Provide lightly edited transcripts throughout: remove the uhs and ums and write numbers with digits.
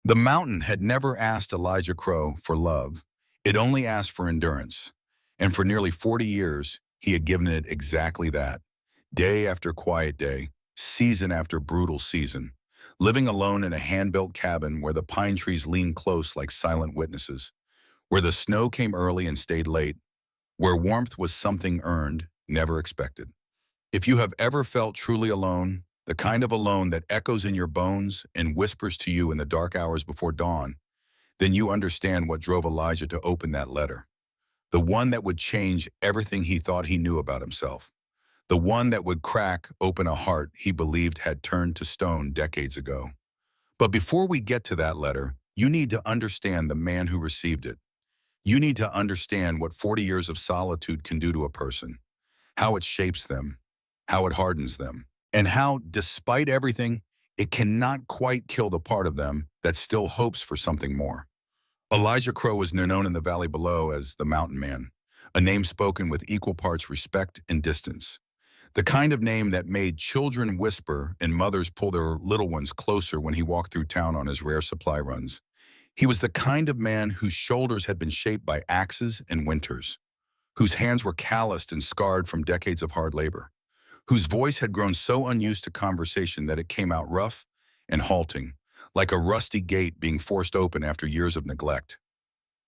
The mountain had never asked Elijah Crow for love. It only asked for endurance. And for nearly 40 years, he had given it exactly that. Day after quiet day, season after brutal season, living alone in a hand-built cabin where the pine trees leaned close like silent witnesses, where the snow came early and stayed late, where warmth was something earned, never expected. If you have ever felt truly alone, the kind of alone that echoes in your bones and whispers to you in the dark hours before dawn, then you understand what drove Elijah to open that letter. The one that would change everything he thought he knew about himself. The one that would crack open a heart he believed had turned to stone decades ago. But before we get to that letter, you need to understand the man who received it. You need to understand what 40 years of solitude can do to a person, how it shapes them, how it hardens them, and how, despite everything, it cannot quite kill the part of them that still hopes for something more. Elijah Crow was known in the valley below as the Mountain Man, a name spoken with equal parts respect and distance. The kind of name that made children whisper and mothers pull their little ones closer when he walked through town on his rare supply runs. He was the kind of man whose shoulders had been shaped by axes and winters, whose hands were calloused and scarred from decades of hard labor, whose voice had grown so unused to conversation that it came out rough and halting, like a rusty gate being forced open after years of neglect.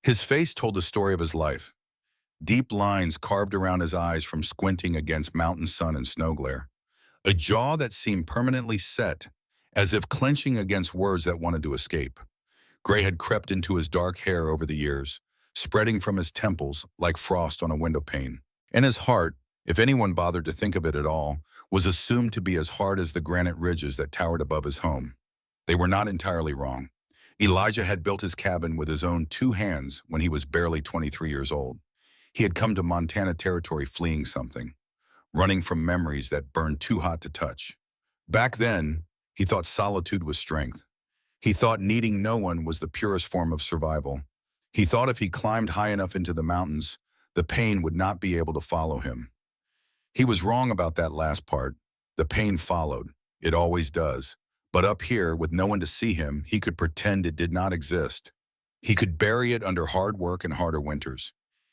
His face told the story of his life. Deep lines carved around his eyes from squinting against mountain sun and snow glare. A jaw that seemed permanently set, as if clenching against words that wanted to escape. Gray had crept into his dark hair over the years, spreading from his temples like frost on a window pane. And his heart, if anyone bothered to think of it at all, was assumed to be as hard as the granite ridges that towered above his home. They were not entirely wrong. Elijah had built his cabin with his own 2 hands when he was barely 23 years old. He had come to Montana territory fleeing something, running from memories that burned too hot to touch. Back then, he thought solitude was strength. He thought needing no one was the purest form of survival. He thought if he climbed high enough into the mountains, the pain would not be able to follow him. He was wrong about that last part. The pain followed. It always does. But up here, with no one to see him, he could pretend it did not exist. He could bury it under hard work and harder winters.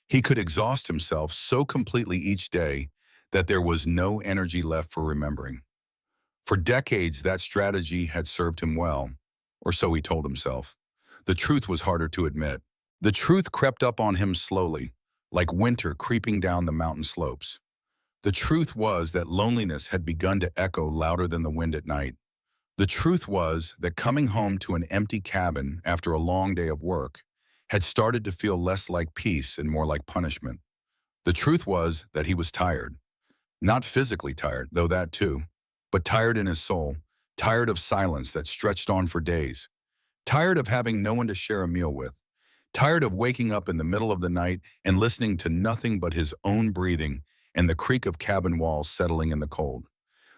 He could exhaust himself so completely each day that there was no energy left for remembering. For decades, that strategy had served him well, or so he told himself. The truth was harder to admit. The truth crept up on him slowly, like winter creeping down the mountain slopes. The truth was that loneliness had begun to echo louder than the wind at night. The truth was that coming home to an empty cabin after a long day of work had started to feel less like peace and more like punishment. The truth was that he was tired. Not physically tired, though that too, but tired in his soul, tired of silence that stretched on for days, tired of having no one to share a meal with, tired of waking up in the middle of the night and listening to nothing but his own breathing and the creak of cabin walls settling in the cold.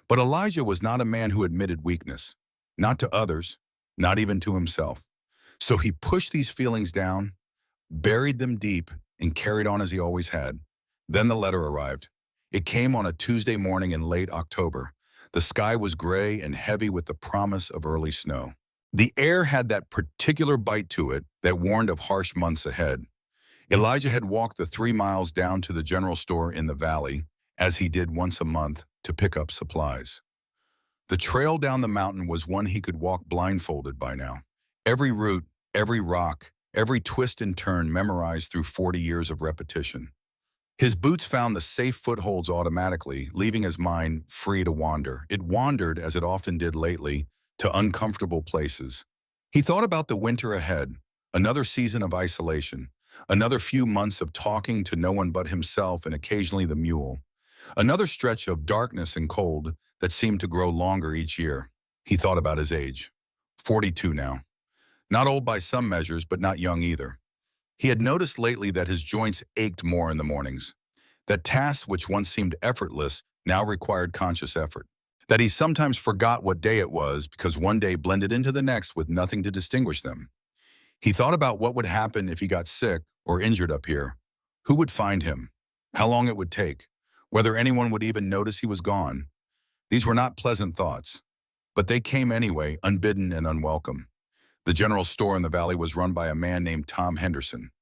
But Elijah was not a man who admitted weakness, not to others, not even to himself. So he pushed these feelings down, buried them deep, and carried on as he always had. Then the letter arrived. It came on a Tuesday morning in late October. The sky was gray and heavy with the promise of early snow. The air had that particular bite to it that warned of harsh months ahead. Elijah had walked the 3 miles down to the general store in the valley, as he did once a month, to pick up supplies. The trail down the mountain was one he could walk blindfolded by now. Every route, every rock, every twist and turn memorized through 40 years of repetition. His boots found the safe footholds automatically, leaving his mind free to wander. It wandered, as it often did lately, to uncomfortable places. He thought about the winter ahead, another season of isolation, another few months of talking to no one but himself and occasionally the mule, another stretch of darkness and cold that seemed to grow longer each year. He thought about his age. 42 now. Not old by some measures, but not young either. He had noticed lately that his joints ached more in the mornings, that tasks which once seemed effortless now required conscious effort, that he sometimes forgot what day it was because one day blended into the next with nothing to distinguish them. He thought about what would happen if he got sick or injured up here. Who would find him? How long it would take? Whether anyone would even notice he was gone. These were not pleasant thoughts, but they came anyway, unbidden and unwelcome. The general store in the valley was run by a man named Tom Henderson.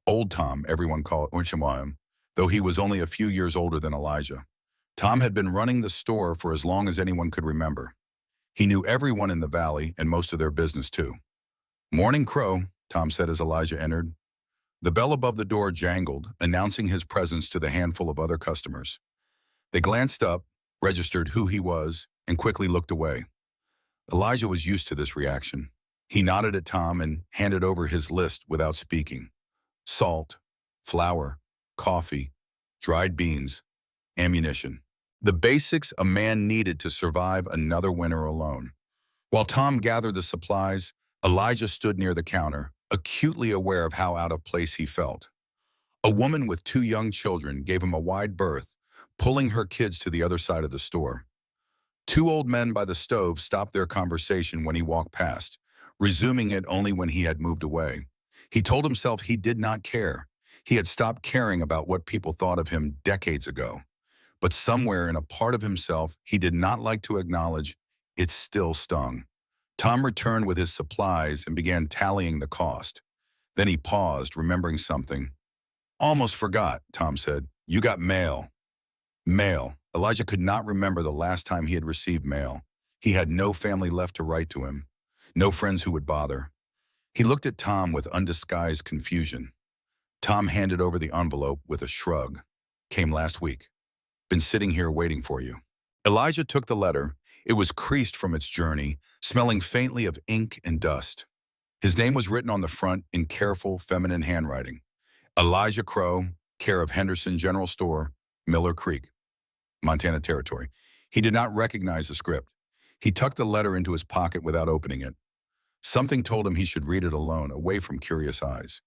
Old Tom, everyone called him, though he was only a few years older than Elijah. Tom had been running the store for as long as anyone could remember. He knew everyone in the valley and most of their business too. "Morning, Crow," Tom said as Elijah entered. The bell above the door jangled, announcing his presence to the handful of other customers. They glanced up, registered who he was, and quickly looked away. Elijah was used to this reaction. He nodded at Tom and handed over his list without speaking. Salt, flour, coffee, dried beans, ammunition. The basics a man needed to survive another winter alone. While Tom gathered the supplies, Elijah stood near the counter, acutely aware of how out of place he felt. A woman with two young children gave him a wide berth, pulling her kids to the other side of the store. Two old men by the stove stopped their conversation when he walked past, resuming it only when he had moved away. He told himself he did not care. He had stopped caring about what people thought of him decades ago. But somewhere in a part of himself he did not like to acknowledge, it still stung. Tom returned with his supplies and began tallying the cost. Then he paused, remembering something. "Almost forgot," Tom said. "You got mail." Mail. Elijah could not remember the last time he had received mail. He had no family left to write to him, no friends who would bother. He looked at Tom with undisguised confusion. Tom handed over the envelope with a shrug. "Came last week. Been sitting here waiting for you." Elijah took the letter. It was creased from its journey, smelling faintly of ink and dust. His name was written on the front in careful, feminine handwriting. Elijah Crow, care of Henderson General Store, Miller Creek, Montana Territory. He did not recognize the script. He tucked the letter into his pocket without opening it. Something told him he should read it alone, away from curious eyes.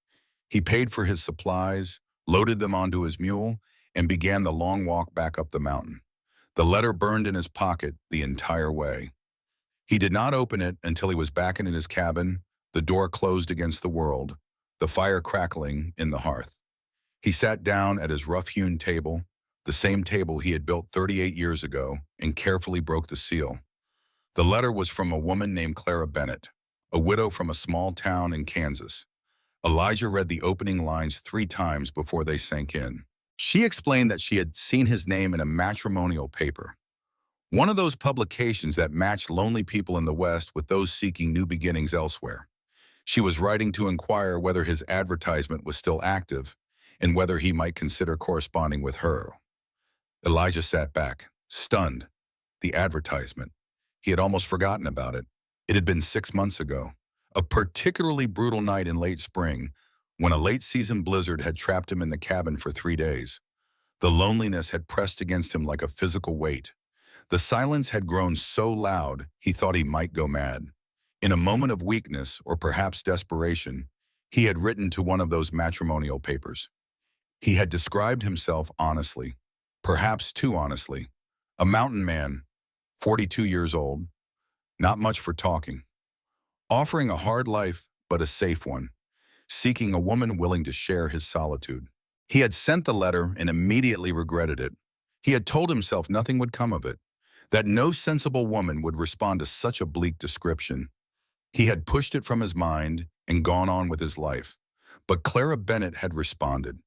He paid for his supplies, loaded them onto his mule, and began the long walk back up the mountain. The letter burned in his pocket the entire way. He did not open it until he was back in his cabin, the door closed against the world, the fire crackling in the hearth. He sat down at his rough-hewn table, the same table he had built 38 years ago, and carefully broke the seal. The letter was from a woman named Clara Bennett, a widow from a small town in Kansas. Elijah read the opening lines 3 times before they sank in. She explained that she had seen his name in a matrimonial paper, one of those publications that matched lonely people in the West with those seeking new beginnings elsewhere. She was writing to inquire whether his advertisement was still active and whether he might consider corresponding with her. Elijah sat back, stunned. The advertisement. He had almost forgotten about it. It had been 6 months ago, a particularly brutal night in late spring, when a late-season blizzard had trapped him in the cabin for 3 days. The loneliness had pressed against him like a physical weight. The silence had grown so loud he thought he might go mad. In a moment of weakness, or perhaps desperation, he had written to one of those matrimonial papers. He had described himself honestly, perhaps too honestly. A mountain man, 42 years old, not much for talking. Offering a hard life, but a safe one. Seeking a woman willing to share his solitude. He had sent the letter and immediately regretted it. He had told himself nothing would come of it, that no sensible woman would respond to such a bleak description. He had pushed it from his mind and gone on with his life. But Clara Bennett had responded.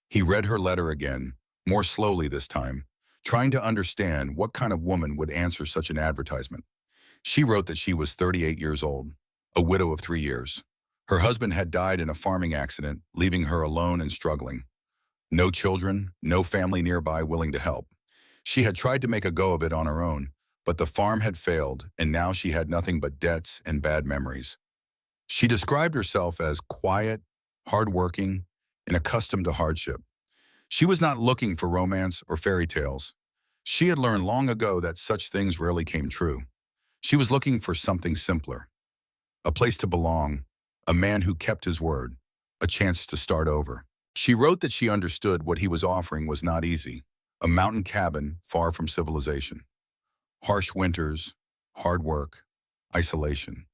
He read her letter again, more slowly this time, trying to understand what kind of woman would answer such an advertisement. She wrote that she was 38 years old, a widow of 3 years. Her husband had died in a farming accident, leaving her alone and struggling. No children, no family nearby willing to help. She had tried to make a go of it on her own, but the farm had failed, and now she had nothing but debts and bad memories. She described herself as quiet, hardworking, and accustomed to hardship. She was not looking for romance or fairy tales. She had learned long ago that such things rarely came true. She was looking for something simpler. A place to belong, a man who kept his word, a chance to start over. She wrote that she understood what he was offering was not easy. A mountain cabin far from civilization. Harsh winters, hard work, isolation.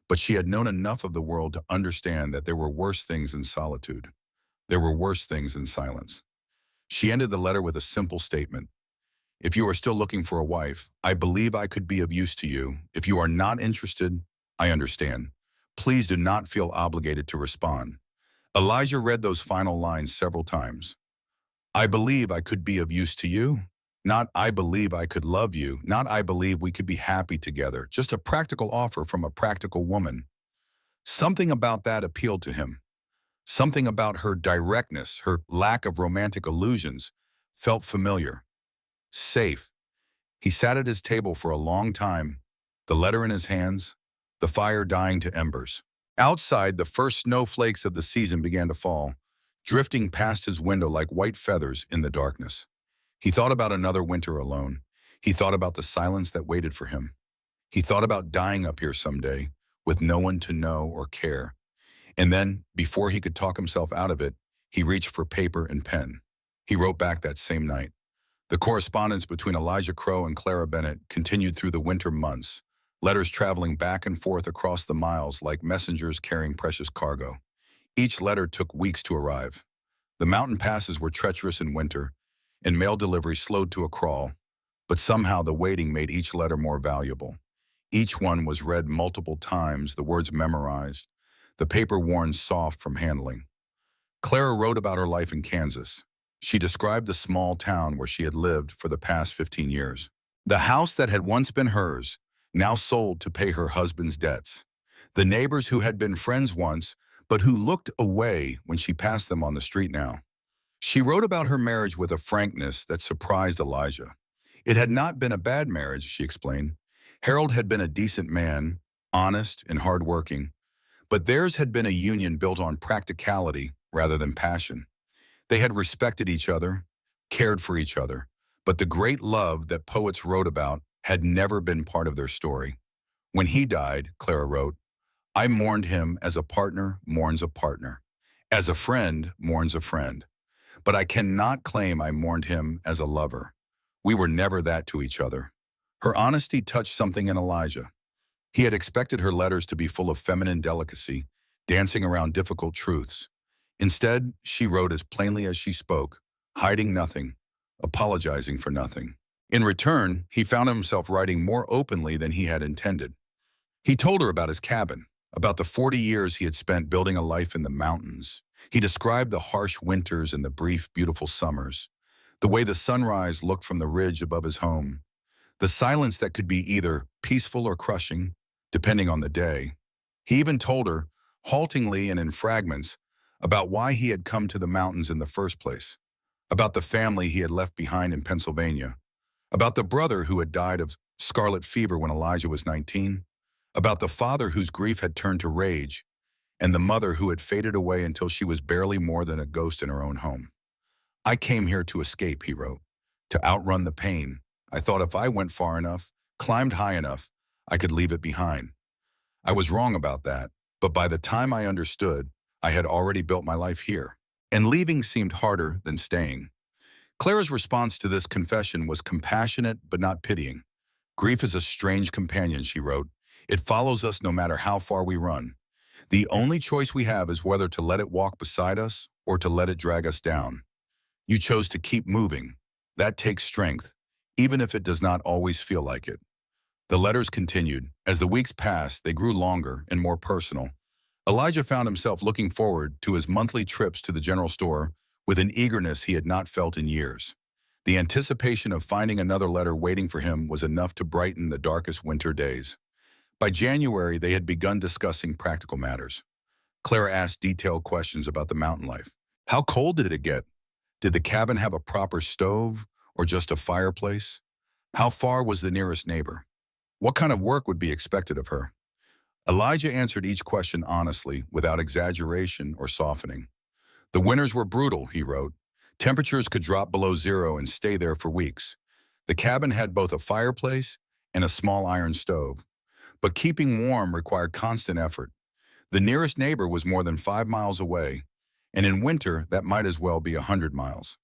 But she had known enough of the world to understand that there were worse things than solitude. There were worse things than silence. She ended the letter with a simple statement. "If you are still looking for a wife, I believe I could be of use to you. If you are not interested, I understand. Please do not feel obligated to respond. Elijah read those final lines several times. I believe I could be of use to you. Not I believe I could love you. Not I believe we could be happy together. Just a practical offer from a practical woman. Something about that appealed to him. Something about her directness, her lack of romantic illusions, felt familiar. Safe. He sat at his table for a long time, the letter in his hands, the fire dying to embers. Outside, the first snowflakes of the season began to fall, drifting past his window like white feathers in the darkness. He thought about another winter alone. He thought about the silence that waited for him. He thought about dying up here someday, with no one to know or care. And then, before he could talk himself out of it, he reached for paper and pen. He wrote back that same night. The correspondence between Elijah Crow and Clara Bennett continued through the winter months, letters traveling back and forth across the miles like messengers carrying precious cargo. Each letter took weeks to arrive. The mountain passes were treacherous in winter, and mail delivery slowed to a crawl, but somehow the waiting made each letter more valuable. Each one was read multiple times, the words memorized, the paper worn soft from handling. Clara wrote about her life in Kansas. She described the small town where she had lived for the past 15 years. The house that had once been hers, now sold to pay her husband's debts. The neighbors who had been friends once, but who looked away when she passed them on the street now. She wrote about her marriage with a frankness that surprised Elijah. It had not been a bad marriage, she explained. Harold had been a decent man, honest and hardworking, but theirs had been a union built on practicality rather than passion. They had respected each other, cared for each other, but the great love that poets wrote about had never been part of their story. When he died, Clara wrote, I mourned him as a partner mourns a partner, as a friend mourns a friend, but I cannot claim I mourned him as a lover. We were never that to each other. Her honesty touched something in Elijah. He had expected her letters to be full of feminine delicacy, dancing around difficult truths. Instead, she wrote as plainly as she spoke, hiding nothing, apologizing for nothing. In return, he found himself writing more openly than he had intended. He told her about his cabin, about the 40 years he had spent building a life in the mountains. He described the harsh winters and the brief, beautiful summers, the way the sunrise looked from the ridge above his home, the silence that could be either peaceful or crushing, depending on the day. He even told her, haltingly and in fragments, about why he had come to the mountains in the first place, about the family he had left behind in Pennsylvania, about the brother who had died of scarlet fever when Elijah was 19, about the father whose grief had turned to rage, and the mother who had faded away until she was barely more than a ghost in her own home. I came here to escape, he wrote, to outrun the pain. I thought if I went far enough, climbed high enough, I could leave it behind. I was wrong about that, but by the time I understood, I had already built my life here, and leaving seemed harder than staying. Clara's response to this confession was compassionate but not pitying. Grief is a strange companion, she wrote. It follows us no matter how far we run. The only choice we have is whether to let it walk beside us or to let it drag us down. You chose to keep moving. That takes strength, even if it does not always feel like it. The letters continued. As the weeks passed, they grew longer and more personal. Elijah found himself looking forward to his monthly trips to the general store with an eagerness he had not felt in years. The anticipation of finding another letter waiting for him was enough to brighten the darkest winter days. By January, they had begun discussing practical matters. Clara asked detailed questions about the mountain life. How cold did it get? Did the cabin have a proper stove or just a fireplace? How far was the nearest neighbor? What kind of work would be expected of her? Elijah answered each question honestly, without exaggeration or softening. The winters were brutal, he wrote. Temperatures could drop below zero and stay there for weeks. The cabin had both a fireplace and a small iron stove. But keeping warm required constant effort. The nearest neighbor was more than 5 miles away, and in winter that might as well be 100 miles.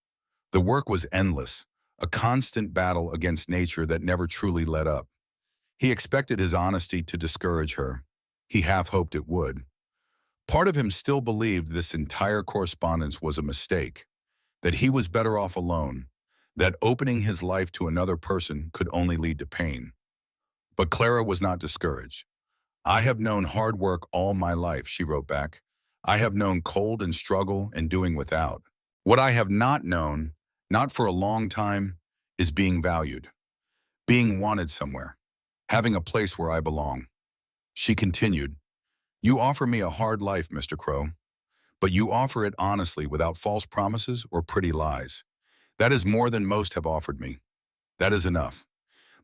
The work was endless, a constant battle against nature that never truly let up. He expected his honesty to discourage her. He half hoped it would. Part of him still believed this entire correspondence was a mistake, that he was better off alone, that opening his life to another person could only lead to pain. But Clara was not discouraged. I have known hard work all my life, she wrote back. I have known cold and struggle and doing without. What I have not known, not for a long time, is being valued, being wanted somewhere, having a place where I belong. She continued, you offer me a hard life, Mr. Crow, but you offer it honestly without false promises or pretty lies. That is more than most have offered me. That is enough.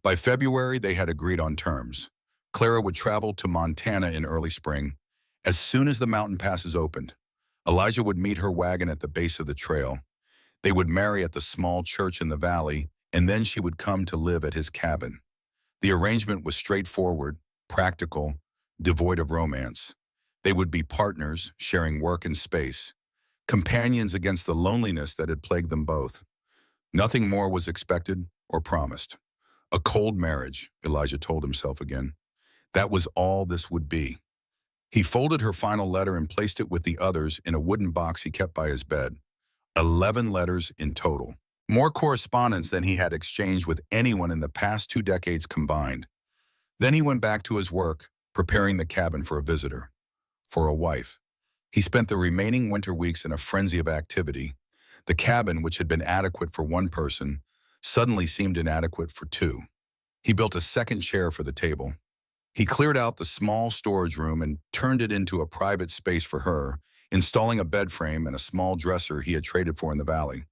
By February, they had agreed on terms. Clara would travel to Montana in early spring. As soon as the mountain passes opened, Elijah would meet her wagon at the base of the trail. They would marry at the small church in the valley, and then she would come to live at his cabin. The arrangement was straightforward, practical, devoid of romance. They would be partners, sharing work and space, companions against the loneliness that had plagued them both. Nothing more was expected or promised. A cold marriage, Elijah told himself again. That was all this would be. He folded her final letter and placed it with the others in a wooden box he kept by his bed. 11 letters in total. More correspondence than he had exchanged with anyone in the past 2 decades combined. Then he went back to his work, preparing the cabin for a visitor, for a wife. He spent the remaining winter weeks in a frenzy of activity. The cabin, which had been adequate for one person, suddenly seemed inadequate for two. He built a second chair for the table. He cleared out the small storage room and turned it into a private space for her, installing a bed frame and a small dresser he had traded for in the valley.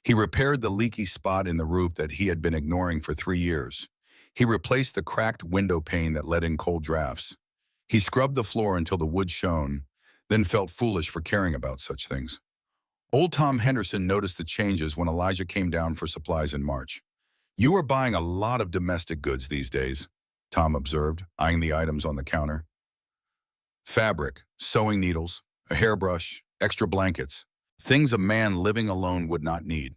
He repaired the leaky spot in the roof that he had been ignoring for 3 years. He replaced the cracked window pane that let in cold drafts. He scrubbed the floor until the wood shone, then felt foolish for caring about such things. Old Tom Henderson noticed the changes when Elijah came down for supplies in March. You are buying a lot of domestic goods these days, Tom observed, eyeing the items on the counter. Fabric, sewing needles, a hairbrush, extra blankets, things a man living alone would not need.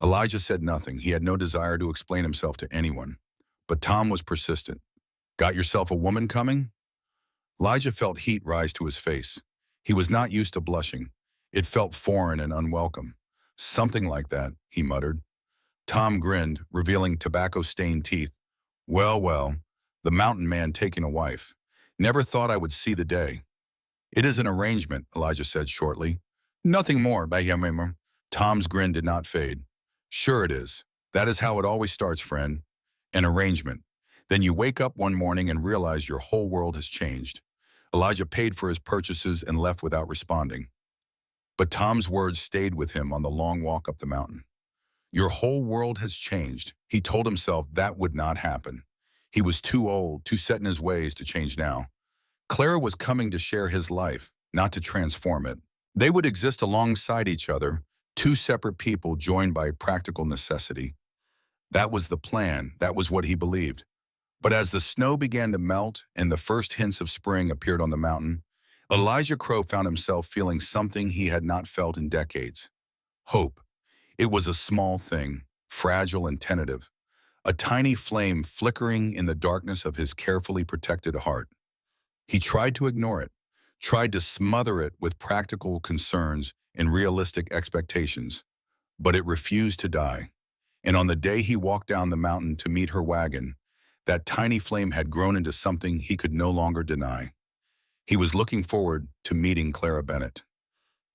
Elijah said nothing. He had no desire to explain himself to anyone. But Tom was persistent. Got yourself a woman coming? Elijah felt heat rise to his face. He was not used to blushing. It felt foreign and unwelcome. Something like that, he muttered. Tom grinned, revealing tobacco-stained teeth. Well, well, the mountain man taking a wife. Never thought I would see the day. It is an arrangement, Elijah said shortly. Nothing more, Bayamimmer. Tom's grin did not fade. Sure it is. That is how it always starts, friend. An arrangement. Then you wake up one morning and realize your whole world has changed. Elijah paid for his purchases and left without responding. But Tom's words stayed with him on the long walk up the mountain. Your whole world has changed. He told himself that would not happen. He was too old, too set in his ways to change now. Clara was coming to share his life, not to transform it. They would exist alongside each other, two separate people joined by practical necessity. That was the plan. That was what he believed. But as the snow began to melt and the first hints of spring appeared on the mountain, Elijah Crow found himself feeling something he had not felt in decades. Hope. It was a small thing, fragile and tentative, a tiny flame flickering in the darkness of his carefully protected heart. He tried to ignore it, tried to smother it with practical concerns and realistic expectations, but it refused to die. And on the day he walked down the mountain to meet her wagon, that tiny flame had grown into something he could no longer deny. He was looking forward to meeting Clara Bennett.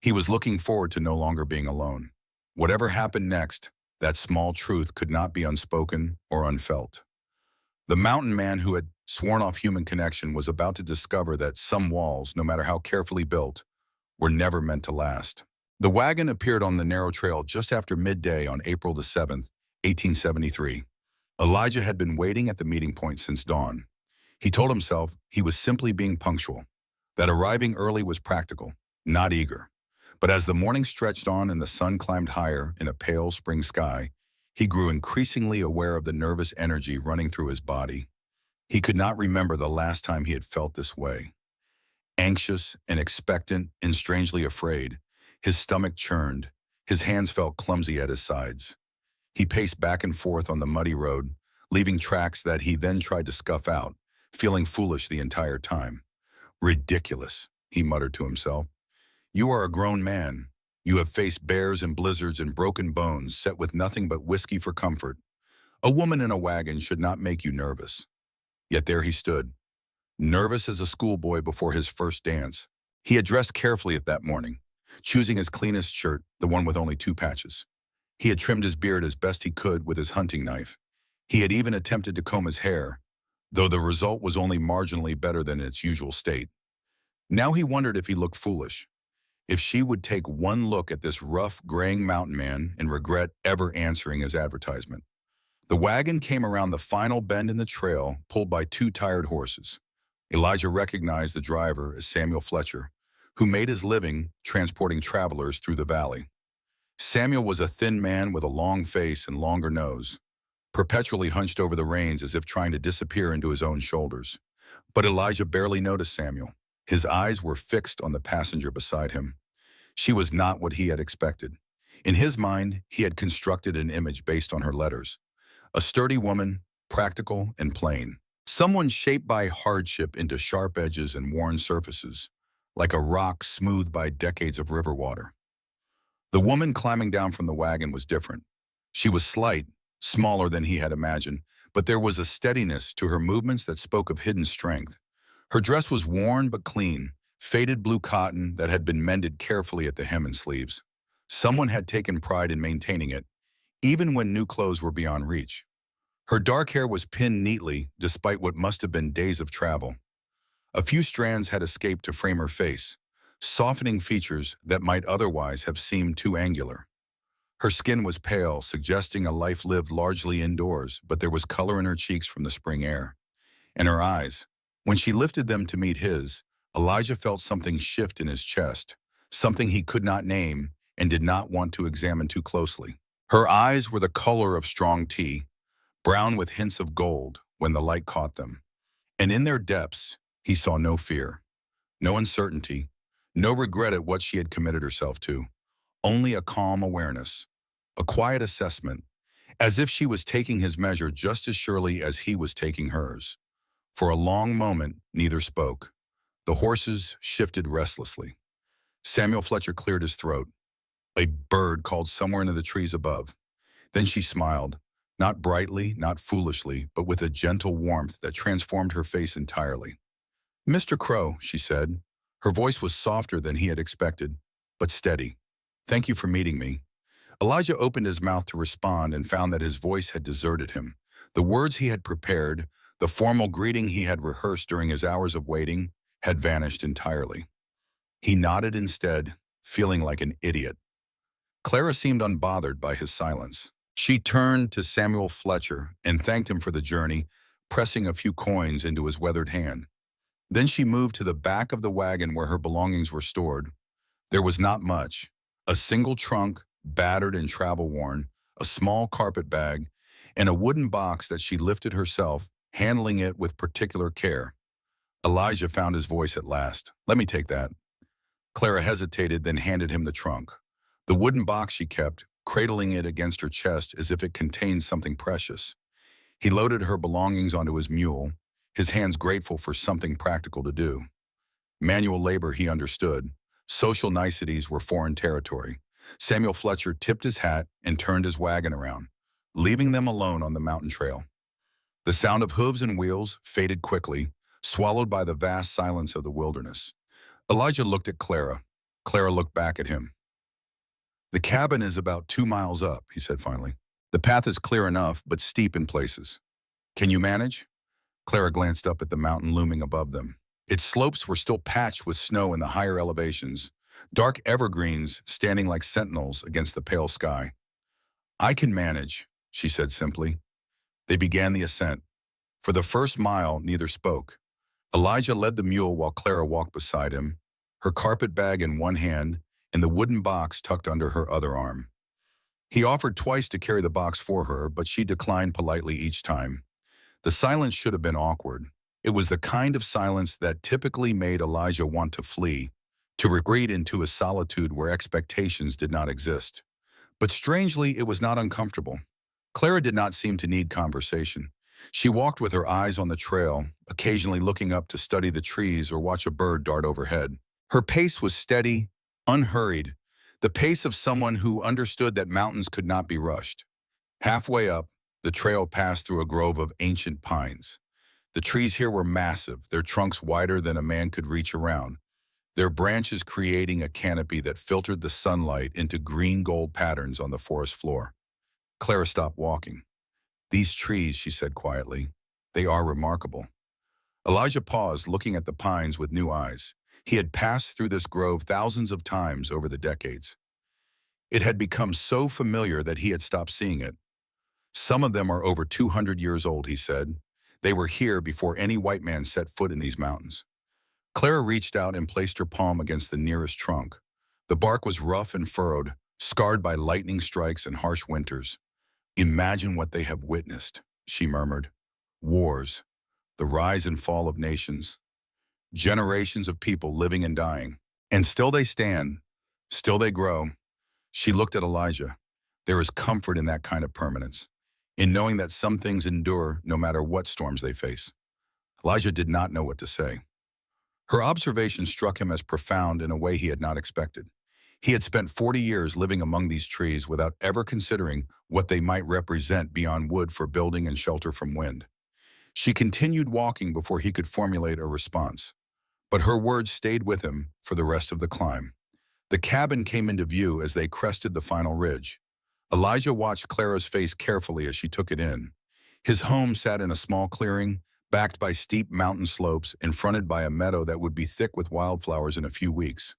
He was looking forward to no longer being alone. Whatever happened next, that small truth could not be unspoken or unfelt. The mountain man who had sworn off human connection was about to discover that some walls, no matter how carefully built, were never meant to last. The wagon appeared on the narrow trail just after midday on April the 7th, 1873. Elijah had been waiting at the meeting point since dawn. He told himself he was simply being punctual, that arriving early was practical, not eager. But as the morning stretched on and the sun climbed higher in a pale spring sky, he grew increasingly aware of the nervous energy running through his body. He could not remember the last time he had felt this way. Anxious and expectant and strangely afraid, his stomach churned, his hands felt clumsy at his sides. He paced back and forth on the muddy road, leaving tracks that he then tried to scuff out, feeling foolish the entire time. Ridiculous, he muttered to himself. You are a grown man. You have faced bears and blizzards and broken bones set with nothing but whiskey for comfort. A woman in a wagon should not make you nervous. Yet there he stood, nervous as a schoolboy before his first dance. He had dressed carefully at that morning, choosing his cleanest shirt, the one with only 2 patches. He had trimmed his beard as best he could with his hunting knife. He had even attempted to comb his hair, though the result was only marginally better than its usual state. Now he wondered if he looked foolish, if she would take one look at this rough, graying mountain man and regret ever answering his advertisement. The wagon came around the final bend in the trail, pulled by 2 tired horses. Elijah recognized the driver as Samuel Fletcher, who made his living transporting travelers through the valley. Samuel was a thin man with a long face and longer nose, perpetually hunched over the reins as if trying to disappear into his own shoulders. But Elijah barely noticed Samuel. His eyes were fixed on the passenger beside him. She was not what he had expected. In his mind, he had constructed an image based on her letters. A sturdy woman, practical and plain. Someone shaped by hardship into sharp edges and worn surfaces, like a rock smoothed by decades of river water. The woman climbing down from the wagon was different. She was slight, smaller than he had imagined, but there was a steadiness to her movements that spoke of hidden strength. Her dress was worn but clean, faded blue cotton that had been mended carefully at the hem and sleeves. Someone had taken pride in maintaining it, even when new clothes were beyond reach. Her dark hair was pinned neatly, despite what must have been days of travel. A few strands had escaped to frame her face, softening features that might otherwise have seemed too angular. Her skin was pale, suggesting a life lived largely indoors, but there was color in her cheeks from the spring air. And her eyes, when she lifted them to meet his, Elijah felt something shift in his chest, something he could not name and did not want to examine too closely. Her eyes were the color of strong tea, brown with hints of gold when the light caught them. And in their depths, he saw no fear, no uncertainty, no regret at what she had committed herself to, only a calm awareness, a quiet assessment, as if she was taking his measure just as surely as he was taking hers. For a long moment, neither spoke. The horses shifted restlessly. Samuel Fletcher cleared his throat. A bird called somewhere into the trees above. Then she smiled, not brightly, not foolishly, but with a gentle warmth that transformed her face entirely. "Mr. Crow," she said. Her voice was softer than he had expected, but steady. "Thank you for meeting me." Elijah opened his mouth to respond and found that his voice had deserted him. The words he had prepared, the formal greeting he had rehearsed during his hours of waiting, had vanished entirely. He nodded instead, feeling like an idiot. Clara seemed unbothered by his silence. She turned to Samuel Fletcher and thanked him for the journey, pressing a few coins into his weathered hand. Then she moved to the back of the wagon where her belongings were stored. There was not much. A single trunk, battered and travel-worn, a small carpet bag, and a wooden box that she lifted herself, handling it with particular care. Elijah found his voice at last. "Let me take that." Clara hesitated, then handed him the trunk. The wooden box she kept, cradling it against her chest as if it contained something precious. He loaded her belongings onto his mule, his hands grateful for something practical to do. Manual labor he understood. Social niceties were foreign territory. Samuel Fletcher tipped his hat and turned his wagon around, leaving them alone on the mountain trail. The sound of hooves and wheels faded quickly, swallowed by the vast silence of the wilderness. Elijah looked at Clara. Clara looked back at him. "The cabin is about 2 miles up," he said finally. "The path is clear enough, but steep in places. Can you manage?" Clara glanced up at the mountain looming above them. Its slopes were still patched with snow in the higher elevations, dark evergreens standing like sentinels against the pale sky. "I can manage," she said simply. They began the ascent. For the first mile, neither spoke. Elijah led the mule while Clara walked beside him, her carpet bag in one hand and the wooden box tucked under her other arm. He offered twice to carry the box for her, but she declined politely each time. The silence should have been awkward. It was the kind of silence that typically made Elijah want to flee, to retreat into a solitude where expectations did not exist. But strangely, it was not uncomfortable. Clara did not seem to need conversation. She walked with her eyes on the trail, occasionally looking up to study the trees or watch a bird dart overhead. Her pace was steady, unhurried, the pace of someone who understood that mountains could not be rushed. Halfway up, the trail passed through a grove of ancient pines. The trees here were massive, their trunks wider than a man could reach around, their branches creating a canopy that filtered the sunlight into green-gold patterns on the forest floor. Clara stopped walking. "These trees," she said quietly, "they are remarkable." Elijah paused, looking at the pines with new eyes. He had passed through this grove thousands of times over the decades. It had become so familiar that he had stopped seeing it. "Some of them are over 200 years old," he said. "They were here before any white man set foot in these mountains." Clara reached out and placed her palm against the nearest trunk. The bark was rough and furrowed, scarred by lightning strikes and harsh winters. "Imagine what they have witnessed," she murmured. "Wars, the rise and fall of nations, generations of people living and dying. And still they stand, still they grow." She looked at Elijah. There is comfort in that kind of permanence, in knowing that some things endure no matter what storms they face. Elijah did not know what to say. Her observation struck him as profound in a way he had not expected. He had spent 40 years living among these trees without ever considering what they might represent beyond wood for building and shelter from wind. She continued walking before he could formulate a response, but her words stayed with him for the rest of the climb. The cabin came into view as they crested the final ridge. Elijah watched Clara's face carefully as she took it in. His home sat in a small clearing, backed by steep mountain slopes and fronted by a meadow that would be thick with wildflowers in a few weeks.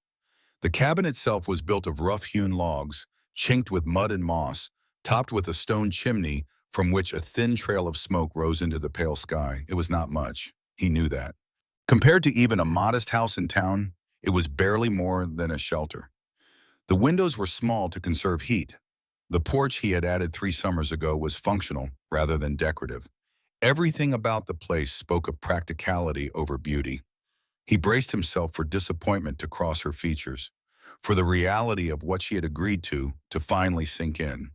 The cabin itself was built of rough-hewn logs, chinked with mud and moss, topped with a stone chimney from which a thin trail of smoke rose into the pale sky. It was not much. He knew that. Compared to even a modest house in town, it was barely more than a shelter. The windows were small to conserve heat. The porch he had added 3 summers ago was functional rather than decorative. Everything about the place spoke of practicality over beauty. He braced himself for disappointment to cross her features, for the reality of what she had agreed to finally sink in.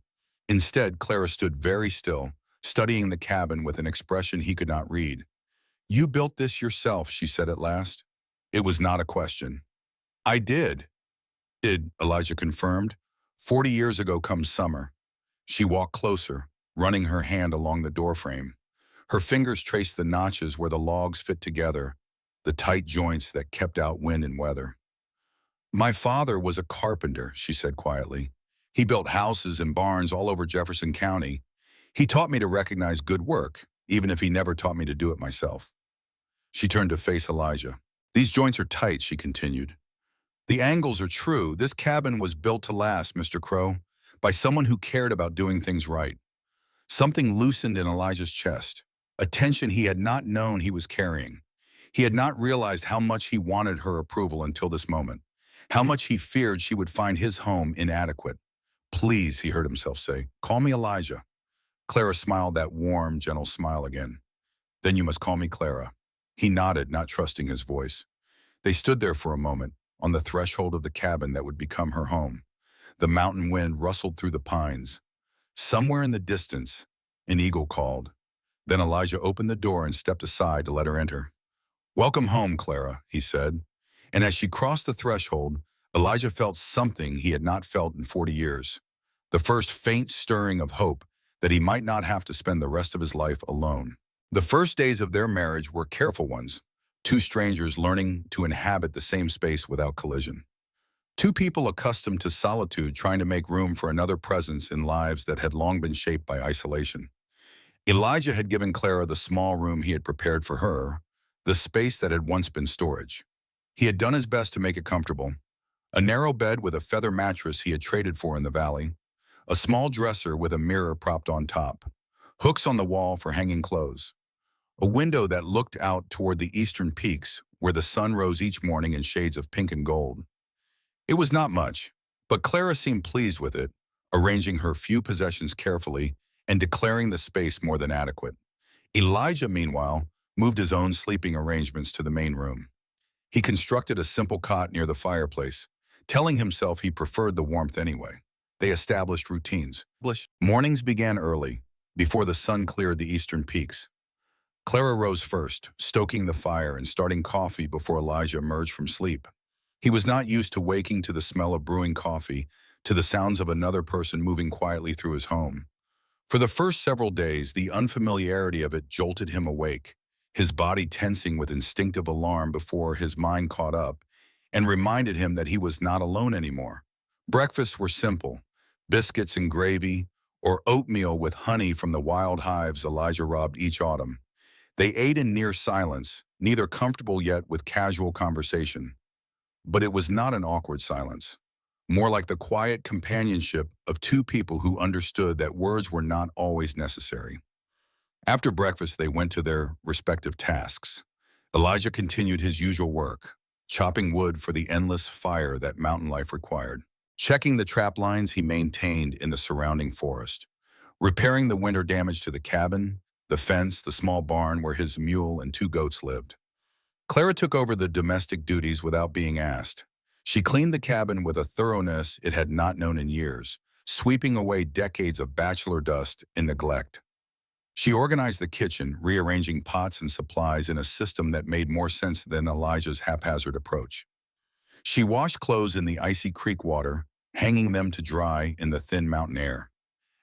Instead, Clara stood very still, studying the cabin with an expression he could not read. "You built this yourself," she said at last. It was not a question. "I did," Elijah confirmed. 40 years ago come summer." She walked closer, running her hand along the doorframe. Her fingers traced the notches where the logs fit together, the tight joints that kept out wind and weather. "My father was a carpenter," she said quietly. "He built houses and barns all over Jefferson County. He taught me to recognize good work, even if he never taught me to do it myself." She turned to face Elijah. "These joints are tight," she continued. "The angles are true. This cabin was built to last, Mr. Crow, by someone who cared about doing things right." Something loosened in Elijah's chest, a tension he had not known he was carrying. He had not realized how much he wanted her approval until this moment, how much he feared she would find his home inadequate. "Please," he heard himself say, "call me Elijah." Clara smiled that warm, gentle smile again. "Then you must call me Clara." He nodded, not trusting his voice. They stood there for a moment, on the threshold of the cabin that would become her home. The mountain wind rustled through the pines. Somewhere in the distance, an eagle called. Then Elijah opened the door and stepped aside to let her enter. "Welcome home, Clara," he said. And as she crossed the threshold, Elijah felt something he had not felt in 40 years. The first faint stirring of hope that he might not have to spend the rest of his life alone. The first days of their marriage were careful ones, 2 strangers learning to inhabit the same space without collision. 2 people accustomed to solitude trying to make room for another presence in lives that had long been shaped by isolation. Elijah had given Clara the small room he had prepared for her, the space that had once been storage. He had done his best to make it comfortable. A narrow bed with a feather mattress he had traded for in the valley, a small dresser with a mirror propped on top, hooks on the wall for hanging clothes, a window that looked out toward the eastern peaks where the sun rose each morning in shades of pink and gold. It was not much, but Clara seemed pleased with it, arranging her few possessions carefully and declaring the space more than adequate. Elijah, meanwhile, moved his own sleeping arrangements to the main room. He constructed a simple cot near the fireplace, telling himself he preferred the warmth anyway. They established routines. Mornings began early, before the sun cleared the eastern peaks. Clara rose first, stoking the fire and starting coffee before Elijah emerged from sleep. He was not used to waking to the smell of brewing coffee, to the sounds of another person moving quietly through his home. For the first several days, the unfamiliarity of it jolted him awake. his body tensing with instinctive alarm before his mind caught up and reminded him that he was not alone anymore. Breakfasts were simple: biscuits and gravy, or oatmeal with honey from the wild hives Elijah robbed each autumn. They ate in near silence, neither comfortable yet with casual conversation. But it was not an awkward silence, more like the quiet companionship of two people who understood that words were not always necessary. After breakfast, they went to their respective tasks. Elijah continued his usual work, chopping wood for the endless fire that mountain life required, checking the trap lines he maintained in the surrounding forest, repairing the winter damage to the cabin, the fence, the small barn where his mule and two goats lived. Clara took over the domestic duties without being asked. She cleaned the cabin with a thoroughness it had not known in years, sweeping away decades of bachelor dust and neglect. She organized the kitchen, rearranging pots and supplies in a system that made more sense than Elijah's haphazard approach. She washed clothes in the icy creek water, hanging them to dry in the thin mountain air.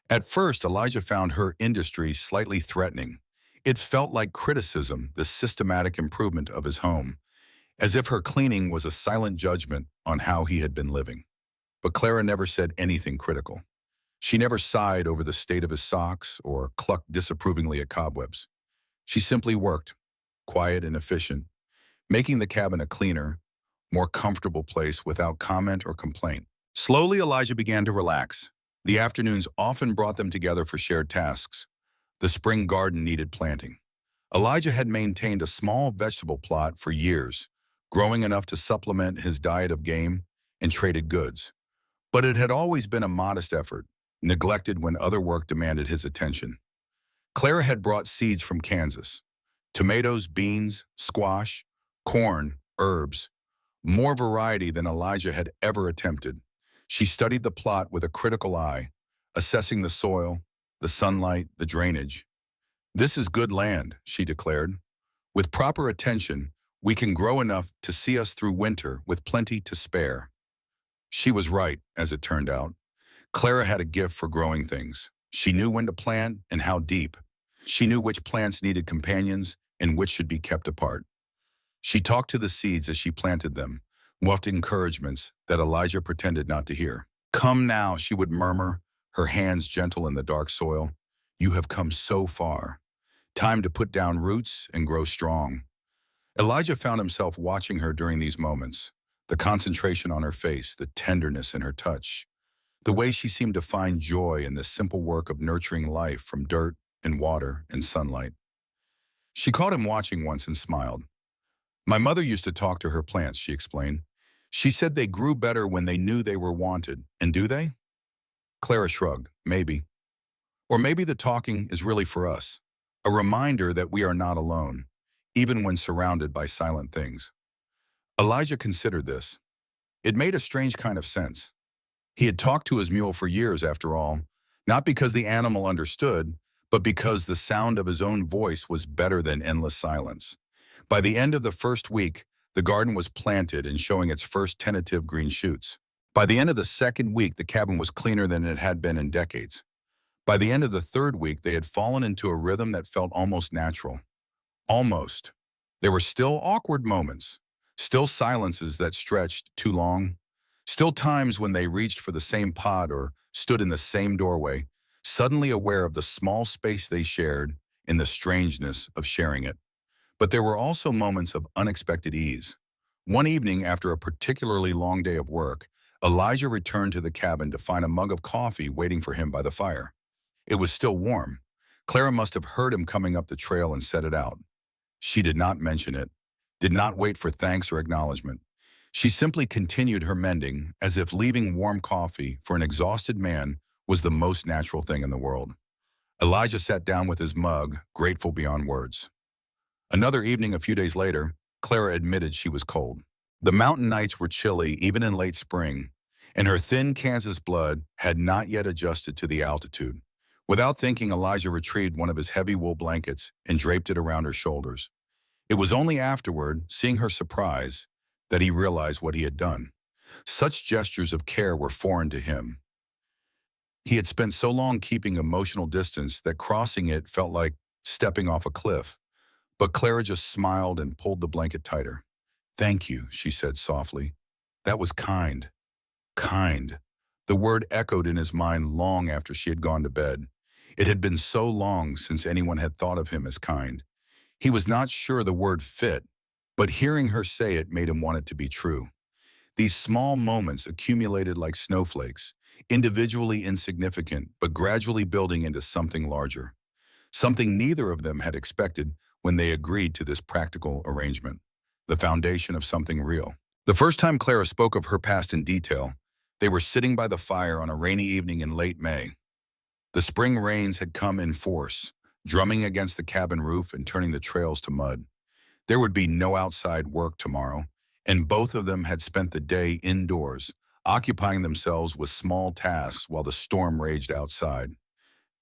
At first, Elijah found her industry slightly threatening. It felt like criticism, the systematic improvement of his home, as if her cleaning was a silent judgment on how he had been living. But Clara never said anything critical. She never sighed over the state of his socks or clucked disapprovingly at cobwebs. She simply worked, quiet and efficient, making the cabin a cleaner, more comfortable place without comment or complaint. Slowly, Elijah began to relax. The afternoons often brought them together for shared tasks. The spring garden needed planting. Elijah had maintained a small vegetable plot for years, growing enough to supplement his diet of game and traded goods. But it had always been a modest effort, neglected when other work demanded his attention. Clara had brought seeds from Kansas: tomatoes, beans, squash, corn, herbs, more variety than Elijah had ever attempted. She studied the plot with a critical eye, assessing the soil, the sunlight, the drainage. "This is good land," she declared. "With proper attention, we can grow enough to see us through winter with plenty to spare." She was right, as it turned out. Clara had a gift for growing things. She knew when to plant and how deep. She knew which plants needed companions and which should be kept apart. She talked to the seeds as she planted them, wafting encouragements that Elijah pretended not to hear. "Come now," she would murmur, her hands gentle in the dark soil. "You have come so far. Time to put down roots and grow strong." Elijah found himself watching her during these moments, the concentration on her face, the tenderness in her touch, the way she seemed to find joy in the simple work of nurturing life from dirt and water and sunlight. She caught him watching once and smiled. "My mother used to talk to her plants," she explained. "She said they grew better when they knew they were wanted. And do they?" Clara shrugged. "Maybe. Or maybe the talking is really for us, a reminder that we are not alone, even when surrounded by silent things." Elijah considered this. It made a strange kind of sense. He had talked to his mule for years, after all, not because the animal understood, but because the sound of his own voice was better than endless silence. By the end of the first week, the garden was planted and showing its first tentative green shoots. By the end of the second week, the cabin was cleaner than it had been in decades. By the end of the third week, they had fallen into a rhythm that felt almost natural. Almost. There were still awkward moments, still silences that stretched too long, still times when they reached for the same pot or stood in the same doorway, suddenly aware of the small space they shared and the strangeness of sharing it. But there were also moments of unexpected ease. One evening, after a particularly long day of work, Elijah returned to the cabin to find a mug of coffee waiting for him by the fire. It was still warm. Clara must have heard him coming up the trail and set it out. She did not mention it, did not wait for thanks or acknowledgement. She simply continued her mending, as if leaving warm coffee for an exhausted man was the most natural thing in the world. Elijah sat down with his mug, grateful beyond words. Another evening a few days later, Clara admitted she was cold. The mountain nights were chilly, even in late spring, and her thin Kansas blood had not yet adjusted to the altitude. Without thinking, Elijah retrieved one of his heavy wool blankets and draped it around her shoulders. It was only afterward, seeing her surprise, that he realized what he had done. Such gestures of care were foreign to him. He had spent so long keeping emotional distance that crossing it felt like stepping off a cliff. But Clara just smiled and pulled the blanket tighter. "Thank you," she said softly. "That was kind. Kind." The word echoed in his mind long after she had gone to bed. It had been so long since anyone had thought of him as kind. He was not sure the word fit, but hearing her say it made him want it to be true. These small moments accumulated like snowflakes, individually insignificant, but gradually building into something larger. Something neither of them had expected when they agreed to this practical arrangement. The foundation of something real. The first time Clara spoke of her past in detail, they were sitting by the fire on a rainy evening in late May. The spring rains had come in force, drumming against the cabin roof and turning the trails to mud. There would be no outside work tomorrow, and both of them had spent the day indoors, occupying themselves with small tasks while the storm raged outside.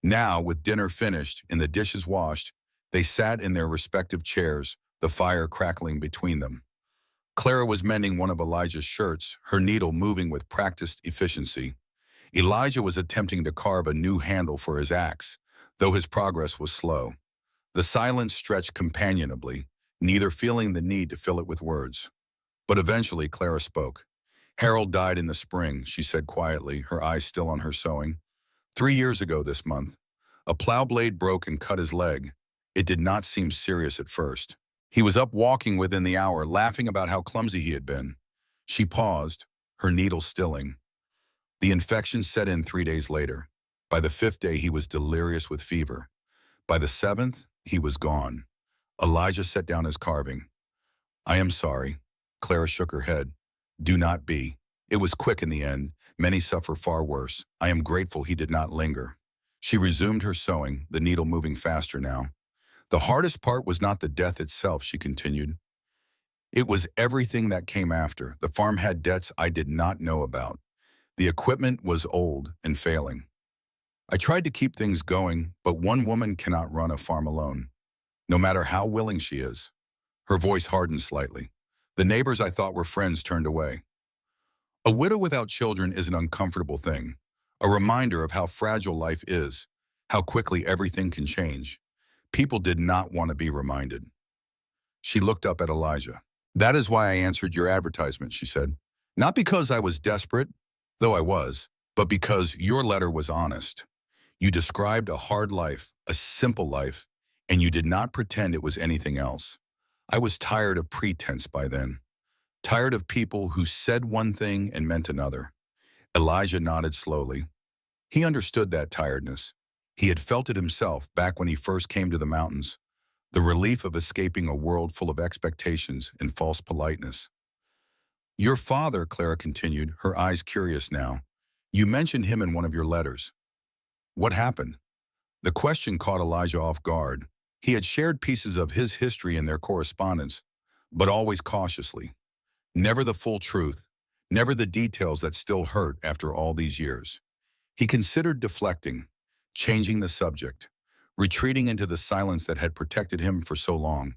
Now, with dinner finished and the dishes washed, they sat in their respective chairs, the fire crackling between them. Clara was mending one of Elijah's shirts, her needle moving with practiced efficiency. Elijah was attempting to carve a new handle for his axe, though his progress was slow. The silence stretched companionably, neither feeling the need to fill it with words. But eventually Clara spoke. "Harold died in the spring," she said quietly, her eyes still on her sewing. "3 years ago this month. A plow blade broke and cut his leg. It did not seem serious at first. He was up walking within the hour, laughing about how clumsy he had been." She paused, her needle stilling. "The infection set in 3 days later. By the 5th day, he was delirious with fever. By the 7th, he was gone." Elijah set down his carving. "I am sorry." Clara shook her head. "Do not be. It was quick in the end. Many suffer far worse. I am grateful he did not linger." She resumed her sewing, the needle moving faster now. "The hardest part was not the death itself," she continued. "It was everything that came after. The farm had debts I did not know about. The equipment was old and failing. I tried to keep things going, but one woman cannot run a farm alone, no matter how willing she is." Her voice hardened slightly. "The neighbors I thought were friends turned away." A widow without children is an uncomfortable thing, a reminder of how fragile life is, how quickly everything can change. People did not want to be reminded. She looked up at Elijah. "That is why I answered your advertisement," she said. "Not because I was desperate, though I was, but because your letter was honest. You described a hard life, a simple life, and you did not pretend it was anything else. I was tired of pretense by then, tired of people who said one thing and meant another." Elijah nodded slowly. He understood that tiredness. He had felt it himself back when he first came to the mountains, the relief of escaping a world full of expectations and false politeness. "Your father," Clara continued, her eyes curious now. "You mentioned him in one of your letters. What happened?" The question caught Elijah off guard. He had shared pieces of his history in their correspondence, but always cautiously. Never the full truth, never the details that still hurt after all these years. He considered deflecting, changing the subject, retreating into the silence that had protected him for so long.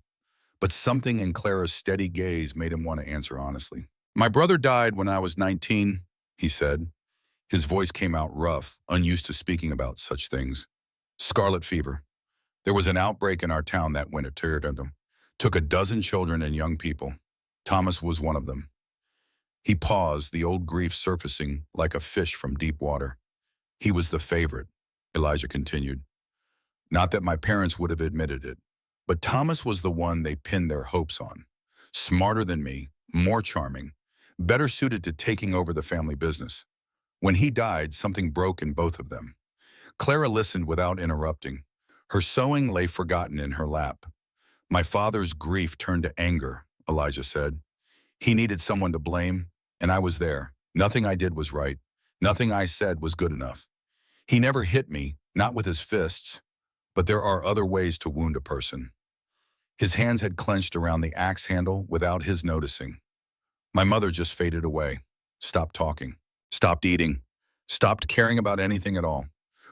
But something in Clara's steady gaze made him want to answer honestly. "My brother died when I was 19, he said. His voice came out rough, unused to speaking about such things. "Scarlet fever. There was an outbreak in our town that winter. Took a dozen children and young people. Thomas was one of them." He paused, the old grief surfacing like a fish from deep water. "He was the favorite," Elijah continued. "Not that my parents would have admitted it, but Thomas was the one they pinned their hopes on. Smarter than me, more charming, better suited to taking over the family business. When he died, something broke in both of them." Clara listened without interrupting. Her sewing lay forgotten in her lap. "My father's grief turned to anger," Elijah said. "He needed someone to blame, and I was there. Nothing I did was right. Nothing I said was good enough. He never hit me, not with his fists, but there are other ways to wound a person." His hands had clenched around the axe handle without his noticing. "My mother just faded away. Stopped talking. Stopped eating. Stopped caring about anything at all.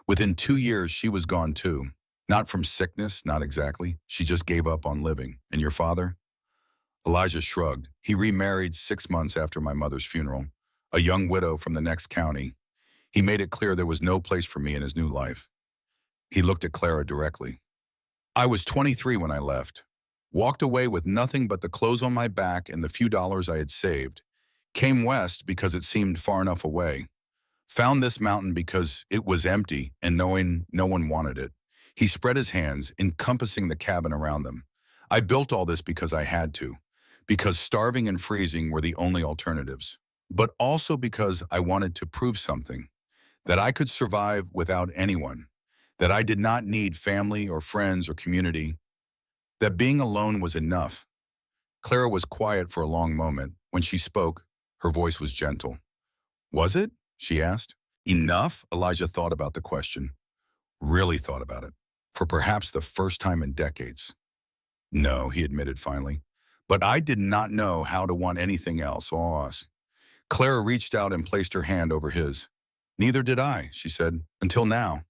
Within 2 years, she was gone too. Not from sickness, not exactly. She just gave up on living. And your father?" Elijah shrugged. "He remarried 6 months after my mother's funeral. A young widow from the next county. He made it clear there was no place for me in his new life." He looked at Clara directly. "I was 23 when I left. Walked away with nothing but the clothes on my back and the few dollars I had saved. Came west because it seemed far enough away. Found this mountain because it was empty and knowing no one wanted it. He spread his hands, encompassing the cabin around them. I built all this because I had to, because starving and freezing were the only alternatives, but also because I wanted to prove something, that I could survive without anyone, that I did not need family or friends or community, that being alone was enough. Clara was quiet for a long moment. When she spoke, her voice was gentle. Was it? She asked. Enough? Elijah thought about the question. Really thought about it. For perhaps the first time in decades. No, he admitted finally. But I did not know how to want anything else or us. Clara reached out and placed her hand over his. Neither did I, she said, until now.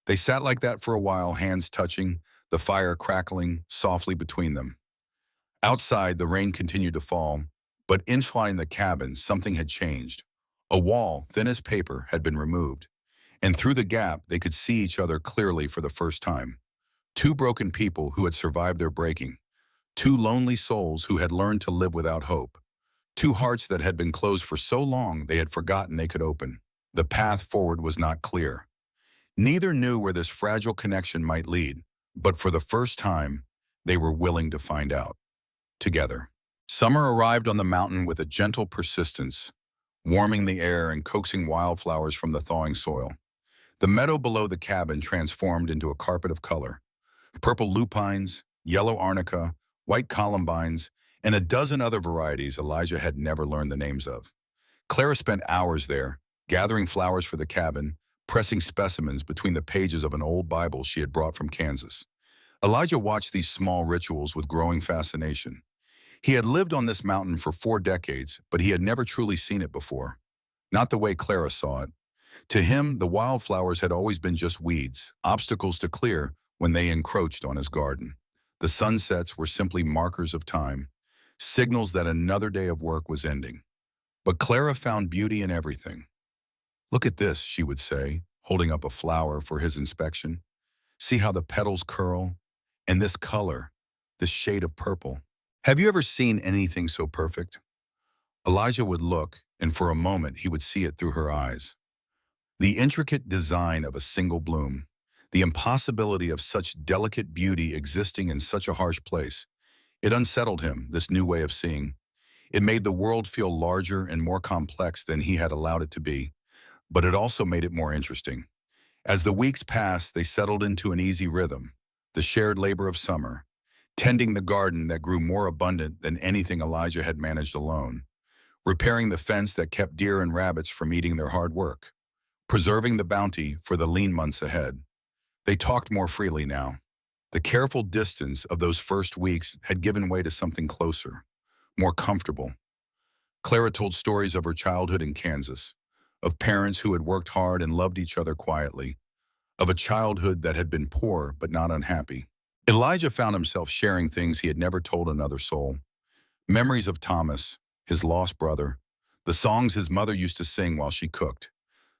They sat like that for a while, hands touching, the fire crackling softly between them. Outside, the rain continued to fall, but inside the cabin, something had changed. A wall, thin as paper, had been removed, and through the gap, they could see each other clearly for the first time. Two broken people who had survived their breaking. Two lonely souls who had learned to live without hope. Two hearts that had been closed for so long they had forgotten they could open. The path forward was not clear. Neither knew where this fragile connection might lead, but for the first time, they were willing to find out. Together. Summer arrived on the mountain with a gentle persistence, warming the air and coaxing wildflowers from the thawing soil. The meadow below the cabin transformed into a carpet of color. Purple lupines, yellow arnica, white columbines, and a dozen other varieties Elijah had never learned the names of. Clara spent hours there, gathering flowers for the cabin, pressing specimens between the pages of an old Bible she had brought from Kansas. Elijah watched these small rituals with growing fascination. He had lived on this mountain for 4 decades, but he had never truly seen it before. Not the way Clara saw it. To him, the wildflowers had always been just weeds, obstacles to clear when they encroached on his garden. The sunsets were simply markers of time, signals that another day of work was ending. But Clara found beauty in everything. Look at this, she would say, holding up a flower for his inspection. See how the petals curl? And this color, this shade of purple. Have you ever seen anything so perfect? Elijah would look, and for a moment he would see it through her eyes. The intricate design of a single bloom, the impossibility of such delicate beauty existing in such a harsh place. It unsettled him, this new way of seeing. It made the world feel larger and more complex than he had allowed it to be, but it also made it more interesting. As the weeks passed, they settled into an easy rhythm, the shared labor of summer, tending the garden that grew more abundant than anything Elijah had managed alone, repairing the fence that kept deer and rabbits from eating their hard work, preserving the bounty for the lean months ahead. They talked more freely now. The careful distance of those first weeks had given way to something closer, more comfortable. Clara told stories of her childhood in Kansas, of parents who had worked hard and loved each other quietly, of a childhood that had been poor but not unhappy. Elijah found himself sharing things he had never told another soul. Memories of Thomas, his lost brother, the songs his mother used to sing while she cooked,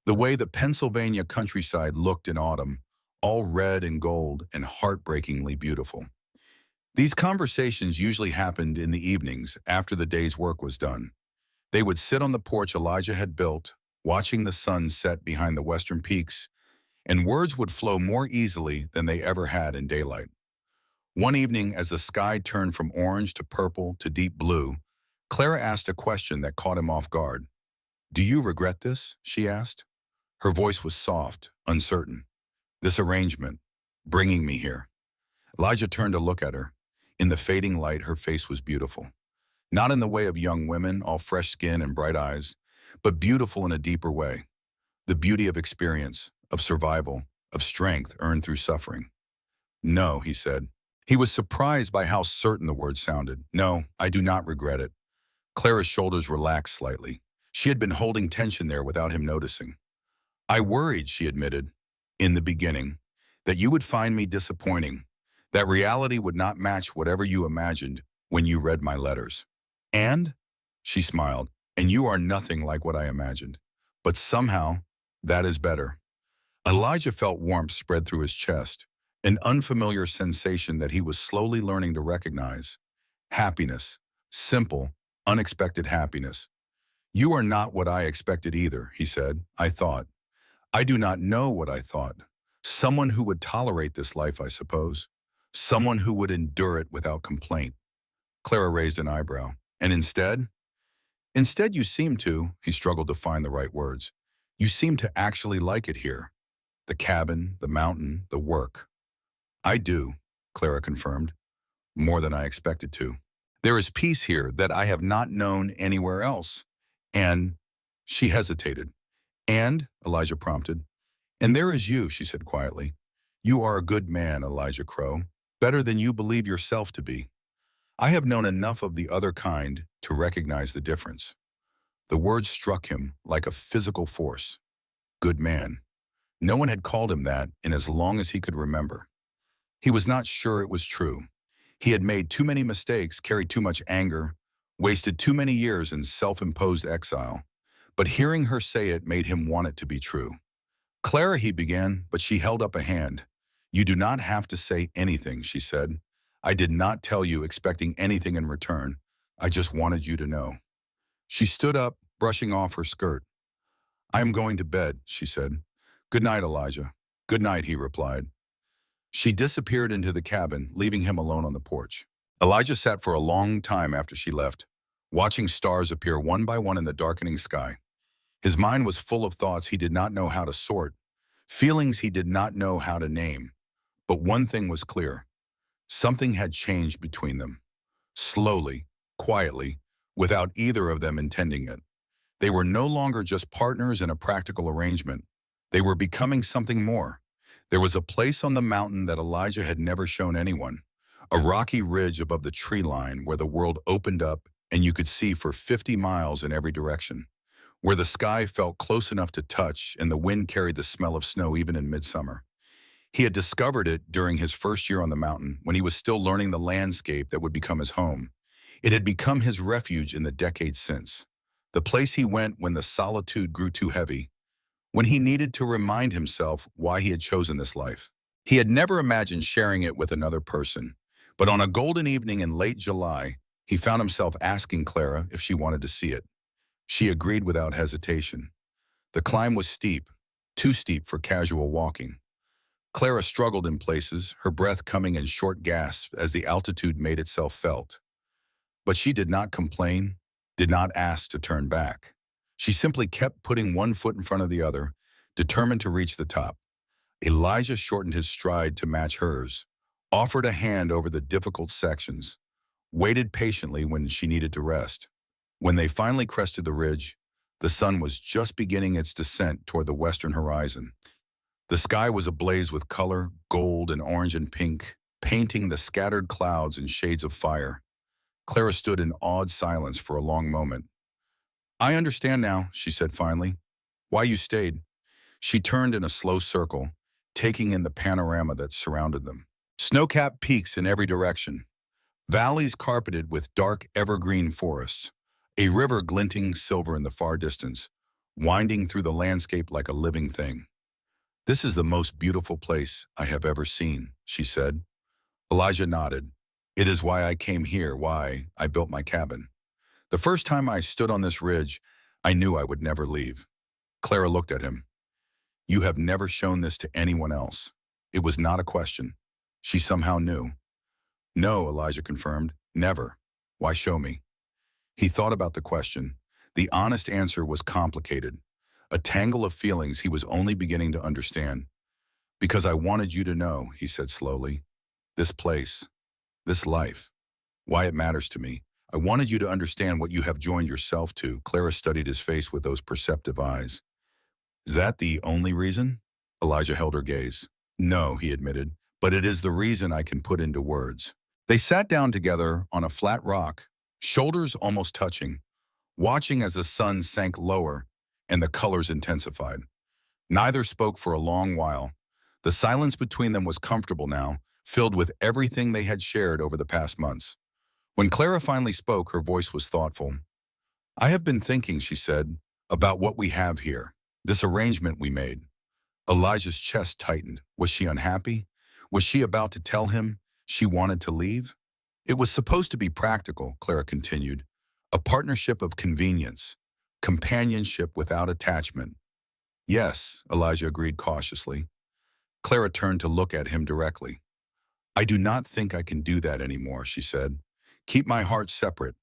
the way the Pennsylvania countryside looked in autumn, all red and gold and heartbreakingly beautiful. These conversations usually happened in the evenings after the day's work was done. They would sit on the porch Elijah had built, watching the sun set behind the western peaks, and words would flow more easily than they ever had in daylight. One evening, as the sky turned from orange to purple to deep blue, Clara asked a question that caught him off guard. "Do you regret this?" she asked. Her voice was soft, uncertain. "This arrangement, bringing me here." Elijah turned to look at her. In the fading light, her face was beautiful. Not in the way of young women, all fresh skin and bright eyes, but beautiful in a deeper way. The beauty of experience, of survival, of strength earned through suffering. "No," he said. He was surprised by how certain the words sounded. "No, I do not regret it." Clara's shoulders relaxed slightly. She had been holding tension there without him noticing. "I worried," she admitted, "in the beginning, that you would find me disappointing, that reality would not match whatever you imagined when you read my letters. And," she smiled, "and you are nothing like what I imagined. But somehow, that is better." Elijah felt warmth spread through his chest. an unfamiliar sensation that he was slowly learning to recognize. Happiness. Simple, unexpected happiness. You are not what I expected either, he said. I thought. I do not know what I thought. Someone who would tolerate this life, I suppose. Someone who would endure it without complaint. Clara raised an eyebrow. And instead? Instead you seem to, he struggled to find the right words. You seem to actually like it here. The cabin, the mountain, the work. I do, Clara confirmed, more than I expected to. There is peace here that I have not known anywhere else. And she hesitated. And, Elijah prompted. And there is you, she said quietly. You are a good man, Elijah Crow, better than you believe yourself to be. I have known enough of the other kind to recognize the difference. The words struck him like a physical force. Good man. No one had called him that in as long as he could remember. He was not sure it was true. He had made too many mistakes, carried too much anger, wasted too many years in self-imposed exile. But hearing her say it made him want it to be true. Clara, he began, but she held up a hand. You do not have to say anything, she said. I did not tell you expecting anything in return. I just wanted you to know. She stood up, brushing off her skirt. I am going to bed, she said. Good night, Elijah. Good night, he replied. She disappeared into the cabin, leaving him alone on the porch. Elijah sat for a long time after she left, watching stars appear one by one in the darkening sky. His mind was full of thoughts he did not know how to sort, feelings he did not know how to name. But one thing was clear. Something had changed between them. Slowly, quietly, without either of them intending it. They were no longer just partners in a practical arrangement. They were becoming something more. There was a place on the mountain that Elijah had never shown anyone, a rocky ridge above the tree line where the world opened up and you could see for 50 miles in every direction, where the sky felt close enough to touch and the wind carried the smell of snow even in midsummer. He had discovered it during his first year on the mountain when he was still learning the landscape that would become his home. It had become his refuge in the decades since. The place he went when the solitude grew too heavy, when he needed to remind himself why he had chosen this life. He had never imagined sharing it with another person, but on a golden evening in late July, he found himself asking Clara if she wanted to see it. She agreed without hesitation. The climb was steep, too steep for casual walking. Clara struggled in places, her breath coming in short gasps as the altitude made itself felt. But she did not complain, did not ask to turn back. She simply kept putting one foot in front of the other, determined to reach the top. Elijah shortened his stride to match hers, offered a hand over the difficult sections, waited patiently when she needed to rest. When they finally crested the ridge, the sun was just beginning its descent toward the western horizon. The sky was ablaze with color, gold and orange and pink, painting the scattered clouds in shades of fire. Clara stood in awed silence for a long moment. I understand now, she said finally. Why you stayed. She turned in a slow circle, taking in the panorama that surrounded them. Snow-capped peaks in every direction, valleys carpeted with dark evergreen forests, a river glinting silver in the far distance, winding through the landscape like a living thing. This is the most beautiful place I have ever seen, she said. Elijah nodded. It is why I came here, why I built my cabin. The first time I stood on this ridge, I knew I would never leave. Clara looked at him. You have never shown this to anyone else. It was not a question. She somehow knew. No, Elijah confirmed. Never. Why show me? He thought about the question. The honest answer was complicated, a tangle of feelings he was only beginning to understand. Because I wanted you to know, he said slowly. This place, this life, why it matters to me. I wanted you to understand what you have joined yourself to. Clara studied his face with those perceptive eyes. Is that the only reason? Elijah held her gaze. No, he admitted, but it is the reason I can put into words. They sat down together on a flat rock, shoulders almost touching, watching as the sun sank lower and the colors intensified. Neither spoke for a long while. The silence between them was comfortable now, filled with everything they had shared over the past months. When Clara finally spoke, her voice was thoughtful. I have been thinking, she said, about what we have here, this arrangement we made. Elijah's chest tightened. Was she unhappy? Was she about to tell him she wanted to leave? It was supposed to be practical, Clara continued. A partnership of convenience, companionship without attachment. Yes, Elijah agreed cautiously. Clara turned to look at him directly. I do not think I can do that anymore, she said. Keep my heart separate.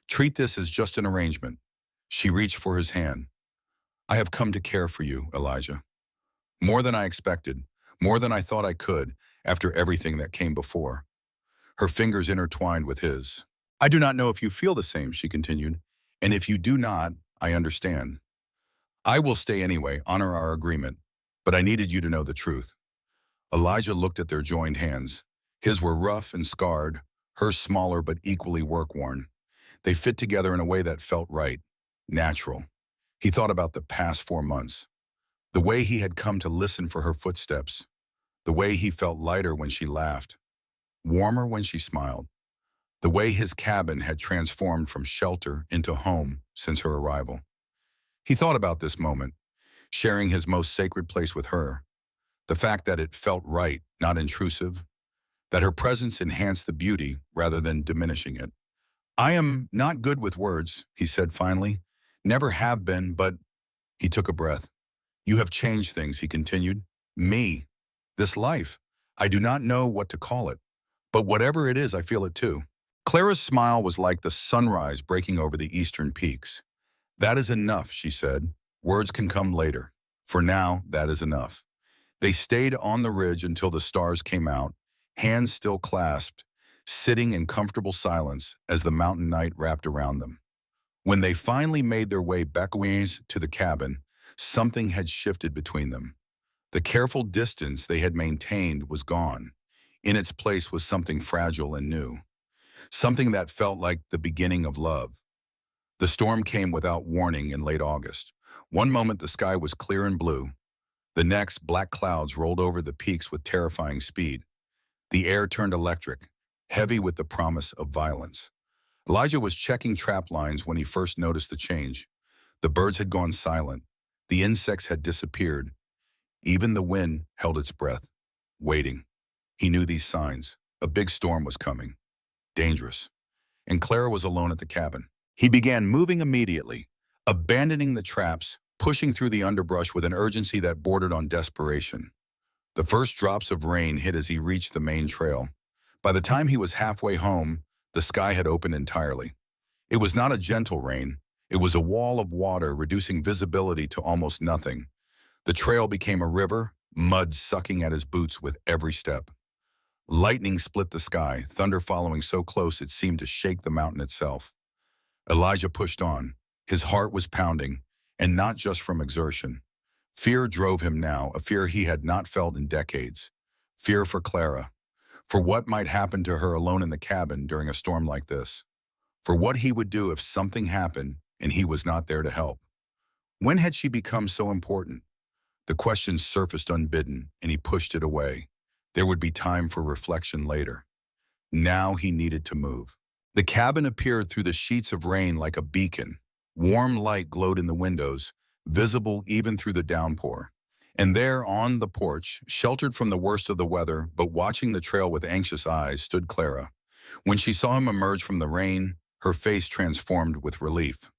Treat this as just an arrangement. She reached for his hand. I have come to care for you, Elijah. More than I expected, more than I thought I could, after everything that came before. Her fingers intertwined with his. I do not know if you feel the same, she continued. And if you do not, I understand. I will stay anyway, honor our agreement. But I needed you to know the truth. Elijah looked at their joined hands. His were rough and scarred, hers smaller but equally work-worn. They fit together in a way that felt right, natural. He thought about the past 4 months, the way he had come to listen for her footsteps, the way he felt lighter when she laughed, warmer when she smiled, the way his cabin had transformed from shelter into home since her arrival. He thought about this moment, sharing his most sacred place with her, the fact that it felt right, not intrusive, that her presence enhanced the beauty rather than diminishing it. I am not good with words, he said finally. Never have been, but he took a breath. You have changed things, he continued. Me. This life. I do not know what to call it, but whatever it is, I feel it too. Clara's smile was like the sunrise breaking over the eastern peaks. That is enough, she said. Words can come later. For now, that is enough. They stayed on the ridge until the stars came out, hands still clasped, sitting in comfortable silence as the mountain night wrapped around them. When they finally made their way backwards to the cabin, something had shifted between them. The careful distance they had maintained was gone. In its place was something fragile and new, something that felt like the beginning of love. The storm came without warning in late August. One moment the sky was clear and blue. The next, black clouds rolled over the peaks with terrifying speed. The air turned electric, heavy with the promise of violence. Elijah was checking trap lines when he first noticed the change. The birds had gone silent. The insects had disappeared. Even the wind held its breath, waiting. He knew these signs. A big storm was coming. Dangerous. And Clara was alone at the cabin. He began moving immediately, abandoning the traps, pushing through the underbrush with an urgency that bordered on desperation. The first drops of rain hit as he reached the main trail. By the time he was halfway home, the sky had opened entirely. It was not a gentle rain. It was a wall of water, reducing visibility to almost nothing. The trail became a river, mud sucking at his boots with every step. Lightning split the sky, thunder following so close it seemed to shake the mountain itself. Elijah pushed on. His heart was pounding, and not just from exertion. Fear drove him now, a fear he had not felt in decades. Fear for Clara, for what might happen to her alone in the cabin during a storm like this, for what he would do if something happened and he was not there to help. When had she become so important? The question surfaced unbidden, and he pushed it away. There would be time for reflection later. Now he needed to move. The cabin appeared through the sheets of rain like a beacon. Warm light glowed in the windows, visible even through the downpour. And there, on the porch, sheltered from the worst of the weather, but watching the trail with anxious eyes, stood Clara. When she saw him emerge from the rain, her face transformed with relief.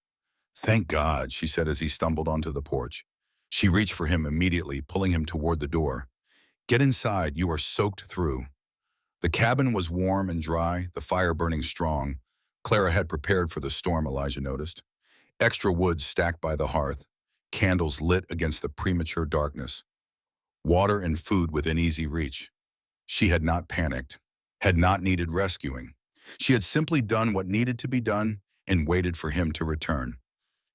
Thank God, she said as he stumbled onto the porch. She reached for him immediately, pulling him toward the door. Get inside, you are soaked through. The cabin was warm and dry, the fire burning strong. Clara had prepared for the storm, Elijah noticed. Extra wood stacked by the hearth, candles lit against the premature darkness, water and food within easy reach. She had not panicked, had not needed rescuing. She had simply done what needed to be done and waited for him to return.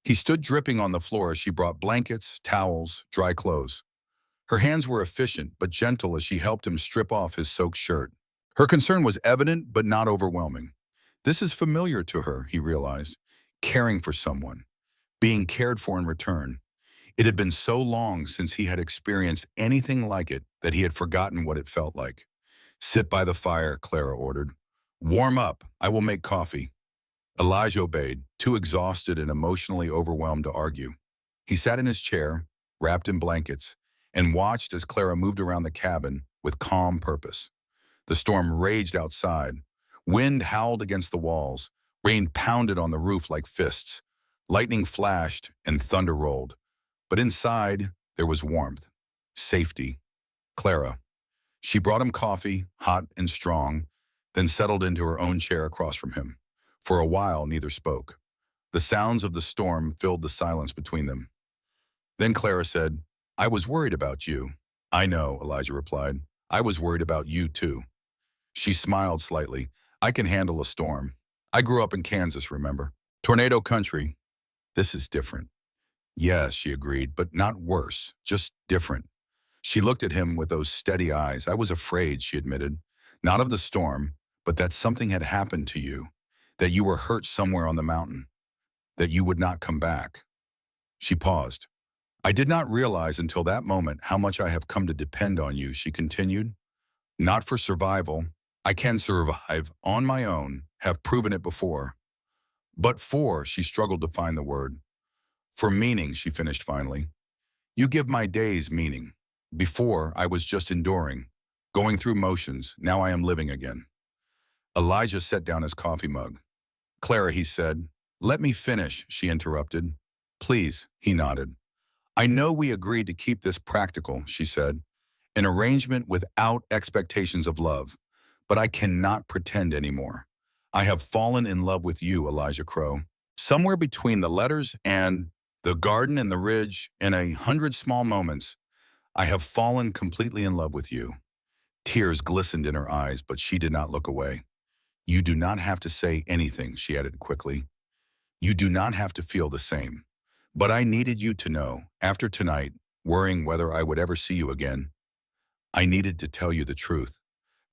He stood dripping on the floor as she brought blankets, towels, dry clothes. Her hands were efficient but gentle as she helped him strip off his soaked shirt. Her concern was evident but not overwhelming. This is familiar to her, he realized. Caring for someone, being cared for in return. It had been so long since he had experienced anything like it that he had forgotten what it felt like. Sit by the fire, Clara ordered. Warm up, I will make coffee. Elijah obeyed, too exhausted and emotionally overwhelmed to argue. He sat in his chair, wrapped in blankets, and watched as Clara moved around the cabin, with calm purpose. The storm raged outside. Wind howled against the walls. Rain pounded on the roof like fists. Lightning flashed and thunder rolled. But inside, there was warmth, safety. Clara. She brought him coffee, hot and strong, then settled into her own chair across from him. For a while, neither spoke. The sounds of the storm filled the silence between them. Then Clara said, "I was worried about you." "I know," Elijah replied. "I was worried about you, too." She smiled slightly. "I can handle a storm. I grew up in Kansas, remember? Tornado country. This is different." "Yes," she agreed, "but not worse, just different." She looked at him with those steady eyes. "I was afraid," she admitted. "Not of the storm, but that something had happened to you, that you were hurt somewhere on the mountain, that you would not come back." She paused. "I did not realize until that moment how much I have come to depend on you," she continued. "Not for survival. I can survive on my own, have proven it before. But for," she struggled to find the word. "For meaning," she finished finally. "You give my days meaning. Before, I was just enduring, going through motions. Now I am living again." Elijah set down his coffee mug. "Clara," he said. "Let me finish," she interrupted. "Please," he nodded. "I know we agreed to keep this practical," she said. "An arrangement without expectations of love. But I cannot pretend anymore. I have fallen in love with you, Elijah Crow. Somewhere between the letters and the garden and the ridge, in 100 small moments, I have fallen completely in love with you." Tears glistened in her eyes, but she did not look away. "You do not have to say anything," she added quickly. "You do not have to feel the same. But I needed you to know, after tonight, worrying whether I would ever see you again, I needed to tell you the truth."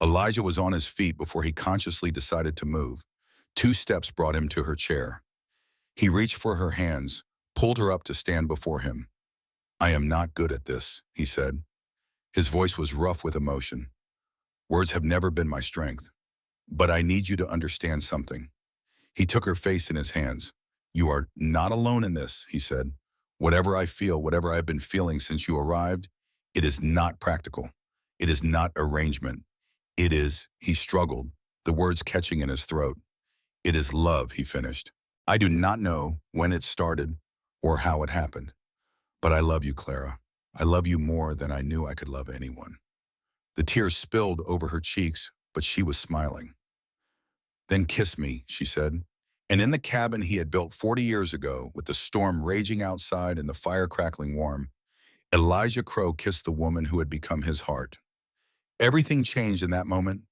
Elijah was on his feet before he consciously decided to move. 2 steps brought him to her chair. He reached for her hands, pulled her up to stand before him. "I am not good at this," he said. His voice was rough with emotion. "Words have never been my strength. But I need you to understand something." He took her face in his hands. "You are not alone in this," he said. "Whatever I feel, whatever I have been feeling since you arrived, it is not practical. It is not arrangement. It is," he struggled, the words catching in his throat. "It is love," he finished. "I do not know when it started or how it happened. But I love you, Clara. I love you more than I knew I could love anyone." The tears spilled over her cheeks, but she was smiling. "Then kiss me," she said. And in the cabin he had built 40 years ago, with the storm raging outside and the fire crackling warm, Elijah Crow kissed the woman who had become his heart. Everything changed in that moment.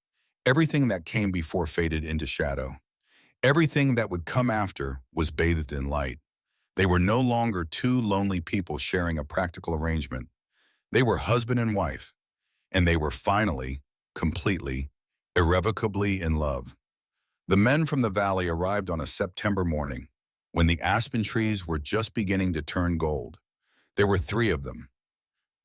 Everything that came before faded into shadow. Everything that would come after was bathed in light. They were no longer 2 lonely people sharing a practical arrangement. They were husband and wife, and they were finally, completely, irrevocably in love. The men from the valley arrived on a September morning, when the aspen trees were just beginning to turn gold. There were 3 of them.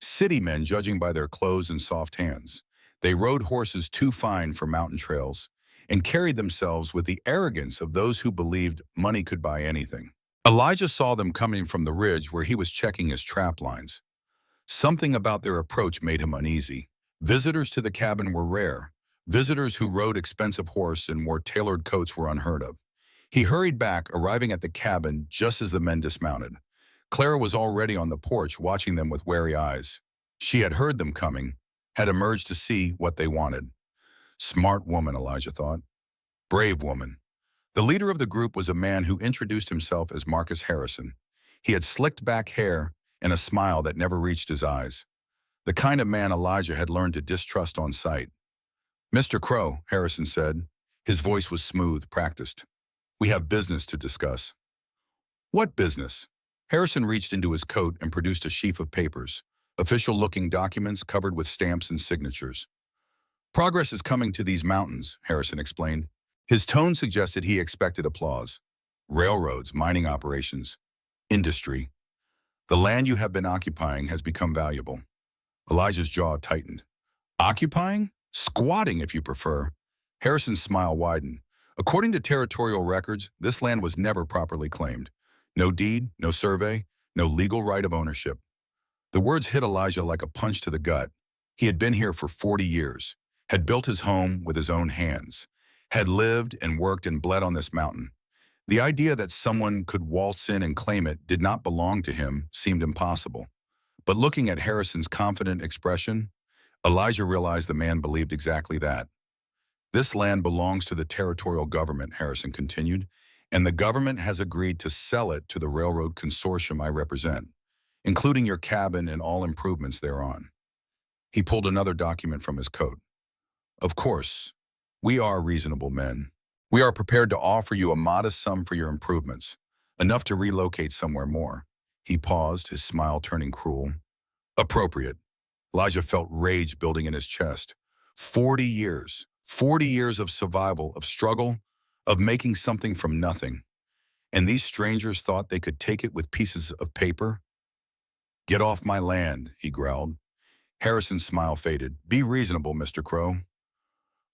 City men, judging by their clothes and soft hands. They rode horses too fine for mountain trails and carried themselves with the arrogance of those who believed money could buy anything. Elijah saw them coming from the ridge where he was checking his trap lines. Something about their approach made him uneasy. Visitors to the cabin were rare. Visitors who rode expensive horses and wore tailored coats were unheard of. He hurried back, arriving at the cabin just as the men dismounted. Clara was already on the porch, watching them with wary eyes. She had heard them coming, had emerged to see what they wanted. Smart woman, Elijah thought. Brave woman. The leader of the group was a man who introduced himself as Marcus Harrison. He had slicked back hair and a smile that never reached his eyes. The kind of man Elijah had learned to distrust on sight. "Mr. Crow," Harrison said. His voice was smooth, practiced. "We have business to discuss." "What business?" Harrison reached into his coat and produced a sheaf of papers, official-looking documents covered with stamps and signatures. "Progress is coming to these mountains," Harrison explained. His tone suggested he expected applause. "Railroads, mining operations, industry. The land you have been occupying has become valuable." Elijah's jaw tightened. "Occupying? Squatting, if you prefer." Harrison's smile widened. "According to territorial records, this land was never properly claimed. No deed, no survey, no legal right of ownership." The words hit Elijah like a punch to the gut. He had been here for 40 years, had built his home with his own hands, had lived and worked and bled on this mountain. The idea that someone could waltz in and claim it did not belong to him seemed impossible. But looking at Harrison's confident expression, Elijah realized the man believed exactly that. This land belongs to the territorial government, Harrison continued, and the government has agreed to sell it to the railroad consortium I represent, including your cabin and all improvements thereon. He pulled another document from his coat. Of course, we are reasonable men. We are prepared to offer you a modest sum for your improvements, enough to relocate somewhere more. He paused, his smile turning cruel. Appropriate. Elijah felt rage building in his chest. 40 years. 40 years of survival, of struggle, of making something from nothing. And these strangers thought they could take it with pieces of paper? Get off my land, he growled. Harrison's smile faded. Be reasonable, Mr. Crow.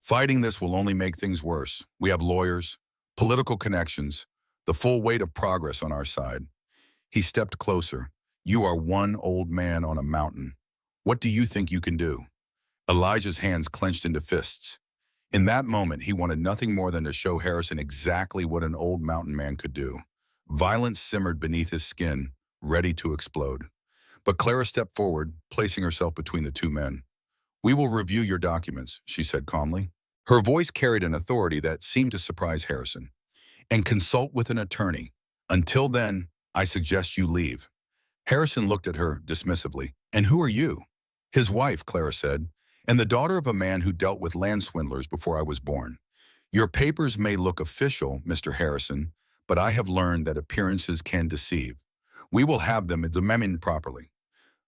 Fighting this will only make things worse. We have lawyers, political connections, the full weight of progress on our side. He stepped closer. You are one old man on a mountain. What do you think you can do? Elijah's hands clenched into fists. In that moment, he wanted nothing more than to show Harrison exactly what an old mountain man could do. Violence simmered beneath his skin, ready to explode. But Clara stepped forward, placing herself between the two men. We will review your documents, she said calmly. Her voice carried an authority that seemed to surprise Harrison. And consult with an attorney. Until then, I suggest you leave. Harrison looked at her dismissively. And who are you? His wife, Clara said, and the daughter of a man who dealt with land swindlers before I was born. Your papers may look official, Mr. Harrison, but I have learned that appearances can deceive. We will have them examined properly.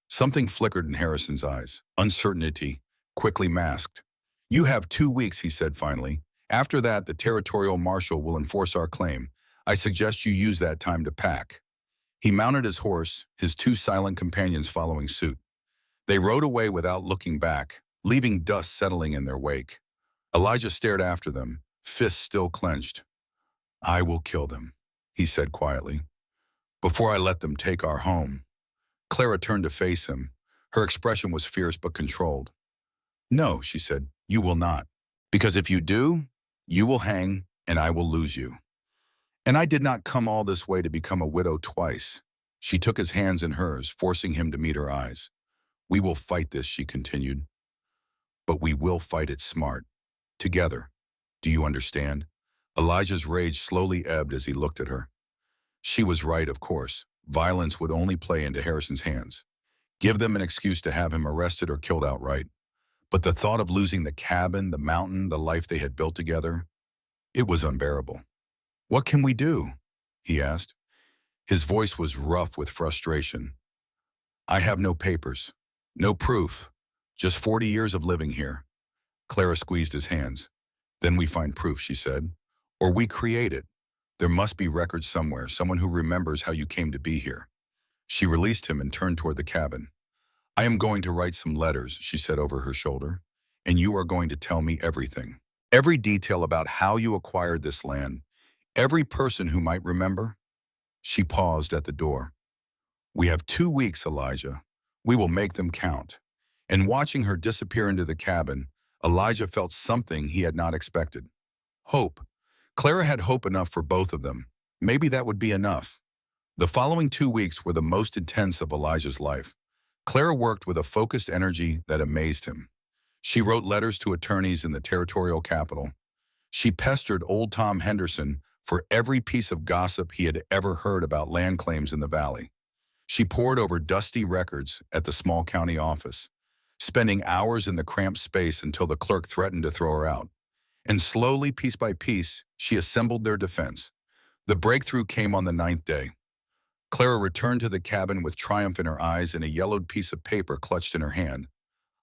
Something flickered in Harrison's eyes. Uncertainty, quickly masked. You have 2 weeks, he said finally. After that, the territorial marshal will enforce our claim. I suggest you use that time to pack. He mounted his horse, his two silent companions following suit. They rode away without looking back, leaving dust settling in their wake. Elijah stared after them, fists still clenched. I will kill them, he said quietly, before I let them take our home. Clara turned to face him. Her expression was fierce but controlled. No, she said, you will not. Because if you do, you will hang and I will lose you. And I did not come all this way to become a widow twice. She took his hands in hers, forcing him to meet her eyes. We will fight this, she continued. But we will fight it smart. Together. Do you understand? Elijah's rage slowly ebbed as he looked at her. She was right, of course. Violence would only play into Harrison's hands. Give them an excuse to have him arrested or killed outright. But the thought of losing the cabin, the mountain, the life they had built together, it was unbearable. What can we do? He asked. His voice was rough with frustration. I have no papers, no proof, just 40 years of living here. Clara squeezed his hands. Then we find proof, she said. Or we create it. There must be records somewhere, someone who remembers how you came to be here. She released him and turned toward the cabin. I am going to write some letters, she said over her shoulder, and you are going to tell me everything. Every detail about how you acquired this land, every person who might remember. She paused at the door. We have 2 weeks, Elijah. We will make them count. And watching her disappear into the cabin, Elijah felt something he had not expected. Hope. Clara had hope enough for both of them. Maybe that would be enough. The following 2 weeks were the most intense of Elijah's life. Clara worked with a focused energy that amazed him. She wrote letters to attorneys in the territorial capital. She pestered old Tom Henderson for every piece of gossip he had ever heard about land claims in the valley. She pored over dusty records at the small county office, spending hours in the cramped space until the clerk threatened to throw her out. And slowly, piece by piece, she assembled their defense. The breakthrough came on the 9th day. Clara returned to the cabin with triumph in her eyes and a yellowed piece of paper clutched in her hand.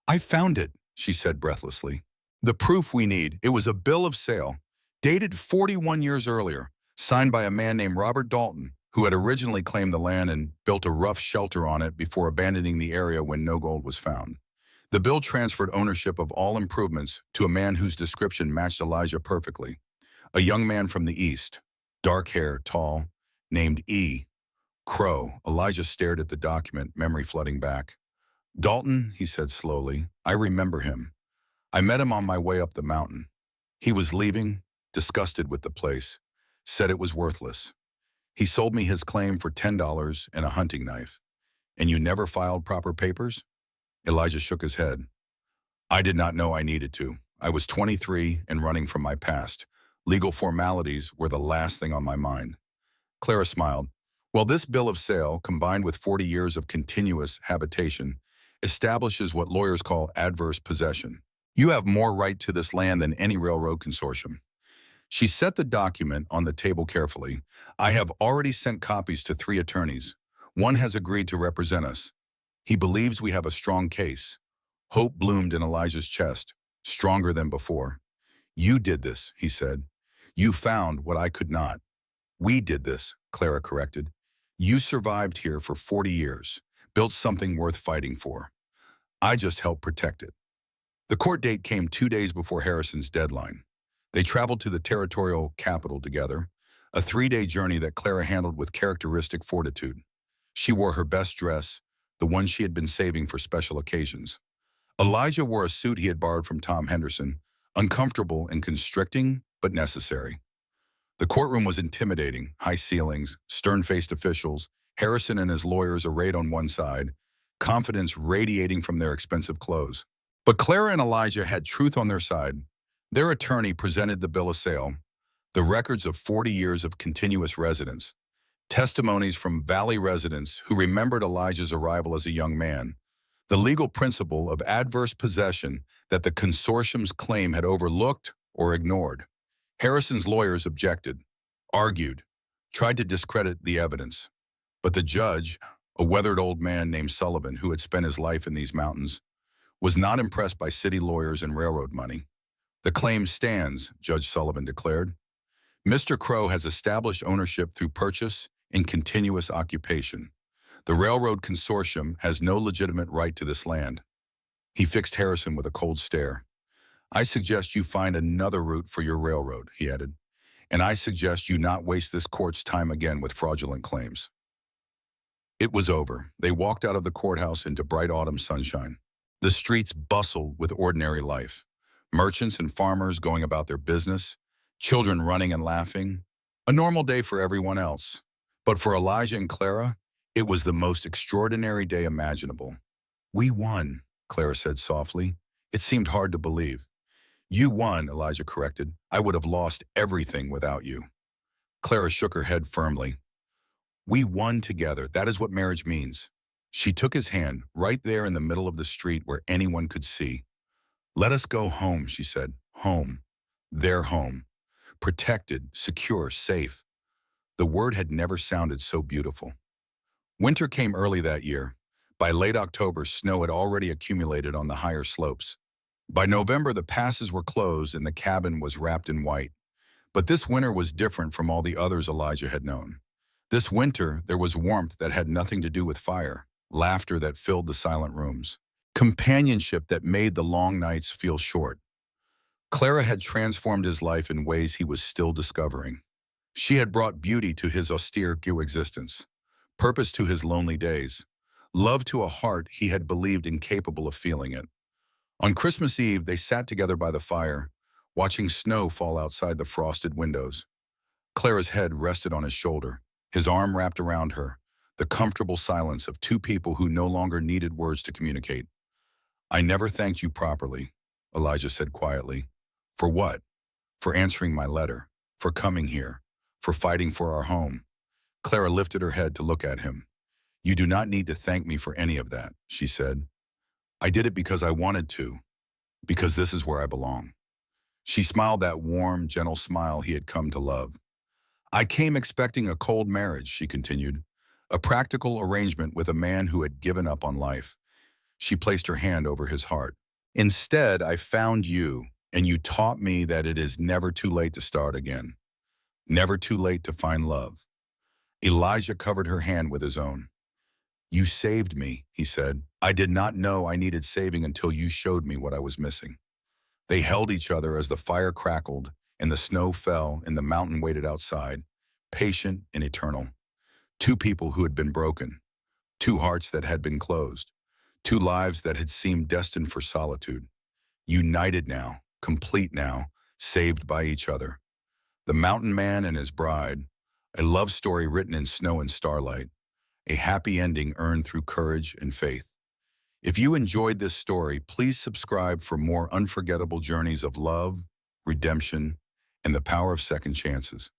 I found it, she said breathlessly. The proof we need. It was a bill of sale, dated 41 years earlier, signed by a man named Robert Dalton, who had originally claimed the land and built a rough shelter on it before abandoning the area when no gold was found. The bill transferred ownership of all improvements to a man whose description matched Elijah perfectly. A young man from the east, dark hair, tall, named E. Crow. Elijah stared at the document, memory flooding back. Dalton, he said slowly, I remember him. I met him on my way up the mountain. He was leaving, disgusted with the place, said it was worthless. He sold me his claim for $10 and a hunting knife. And you never filed proper papers? Elijah shook his head. I did not know I needed to. I was 23 and running from my past. Legal formalities were the last thing on my mind. Clara smiled. Well, this bill of sale, combined with 40 years of continuous habitation, establishes what lawyers call adverse possession. You have more right to this land than any railroad consortium. She set the document on the table carefully. I have already sent copies to 3 attorneys. One has agreed to represent us. He believes we have a strong case. Hope bloomed in Elijah's chest, stronger than before. You did this, he said. You found what I could not. We did this, Clara corrected. You survived here for 40 years, built something worth fighting for. I just helped protect it. The court date came 2 days before Harrison's deadline. They traveled to the territorial capital together, a 3-day journey that Clara handled with characteristic fortitude. She wore her best dress, the one she had been saving for special occasions. Elijah wore a suit he had borrowed from Tom Henderson, uncomfortable and constricting, but necessary. The courtroom was intimidating, high ceilings, stern-faced officials, Harrison and his lawyers arrayed on one side, confidence radiating from their expensive clothes. But Clara and Elijah had truth on their side. Their attorney presented the bill of sale, the records of 40 years of continuous residence, testimonies from Valley residents who remembered Elijah's arrival as a young man, the legal principle of adverse possession that the consortium's claim had overlooked or ignored. Harrison's lawyers objected, argued, tried to discredit the evidence. But the judge, a weathered old man named Sullivan who had spent his life in these mountains, was not impressed by city lawyers and railroad money. The claim stands, Judge Sullivan declared. Mr. Crow has established ownership through purchase and continuous occupation. The railroad consortium has no legitimate right to this land. He fixed Harrison with a cold stare. I suggest you find another route for your railroad, he added, and I suggest you not waste this court's time again with fraudulent claims. It was over. They walked out of the courthouse into bright autumn sunshine. The streets bustled with ordinary life. Merchants and farmers going about their business, children running and laughing. A normal day for everyone else. But for Elijah and Clara, it was the most extraordinary day imaginable. We won, Clara said softly. It seemed hard to believe. You won, Elijah corrected. I would have lost everything without you. Clara shook her head firmly. We won together. That is what marriage means. She took his hand, right there in the middle of the street where anyone could see. Let us go home, she said. Home. Their home. Protected, secure, safe. The word had never sounded so beautiful. Winter came early that year. By late October, snow had already accumulated on the higher slopes. By November, the passes were closed and the cabin was wrapped in white. But this winter was different from all the others Elijah had known. This winter, there was warmth that had nothing to do with fire, laughter that filled the silent rooms, companionship that made the long nights feel short. Clara had transformed his life in ways he was still discovering. She had brought beauty to his austere existence, purpose to his lonely days, love to a heart he had believed incapable of feeling it. On Christmas Eve, they sat together by the fire, watching snow fall outside the frosted windows. Clara's head rested on his shoulder, his arm wrapped around her, the comfortable silence of two people who no longer needed words to communicate. I never thanked you properly, Elijah said quietly. For what? For answering my letter, for coming here, for fighting for our home. Clara lifted her head to look at him. You do not need to thank me for any of that, she said. I did it because I wanted to, because this is where I belong. She smiled that warm, gentle smile he had come to love. I came expecting a cold marriage, she continued, a practical arrangement with a man who had given up on life. She placed her hand over his heart. Instead, I found you, and you taught me that it is never too late to start again. Never too late to find love. Elijah covered her hand with his own. You saved me, he said. I did not know I needed saving until you showed me what I was missing. They held each other as the fire crackled and the snow fell and the mountain waited outside, patient and eternal. Two people who had been broken, two hearts that had been closed, Two lives that had seemed destined for solitude, united now, complete now, saved by each other. The Mountain Man and His Bride, a love story written in snow and starlight, a happy ending earned through courage and faith. If you enjoyed this story, please subscribe for more unforgettable journeys of love, redemption, and the power of second chances.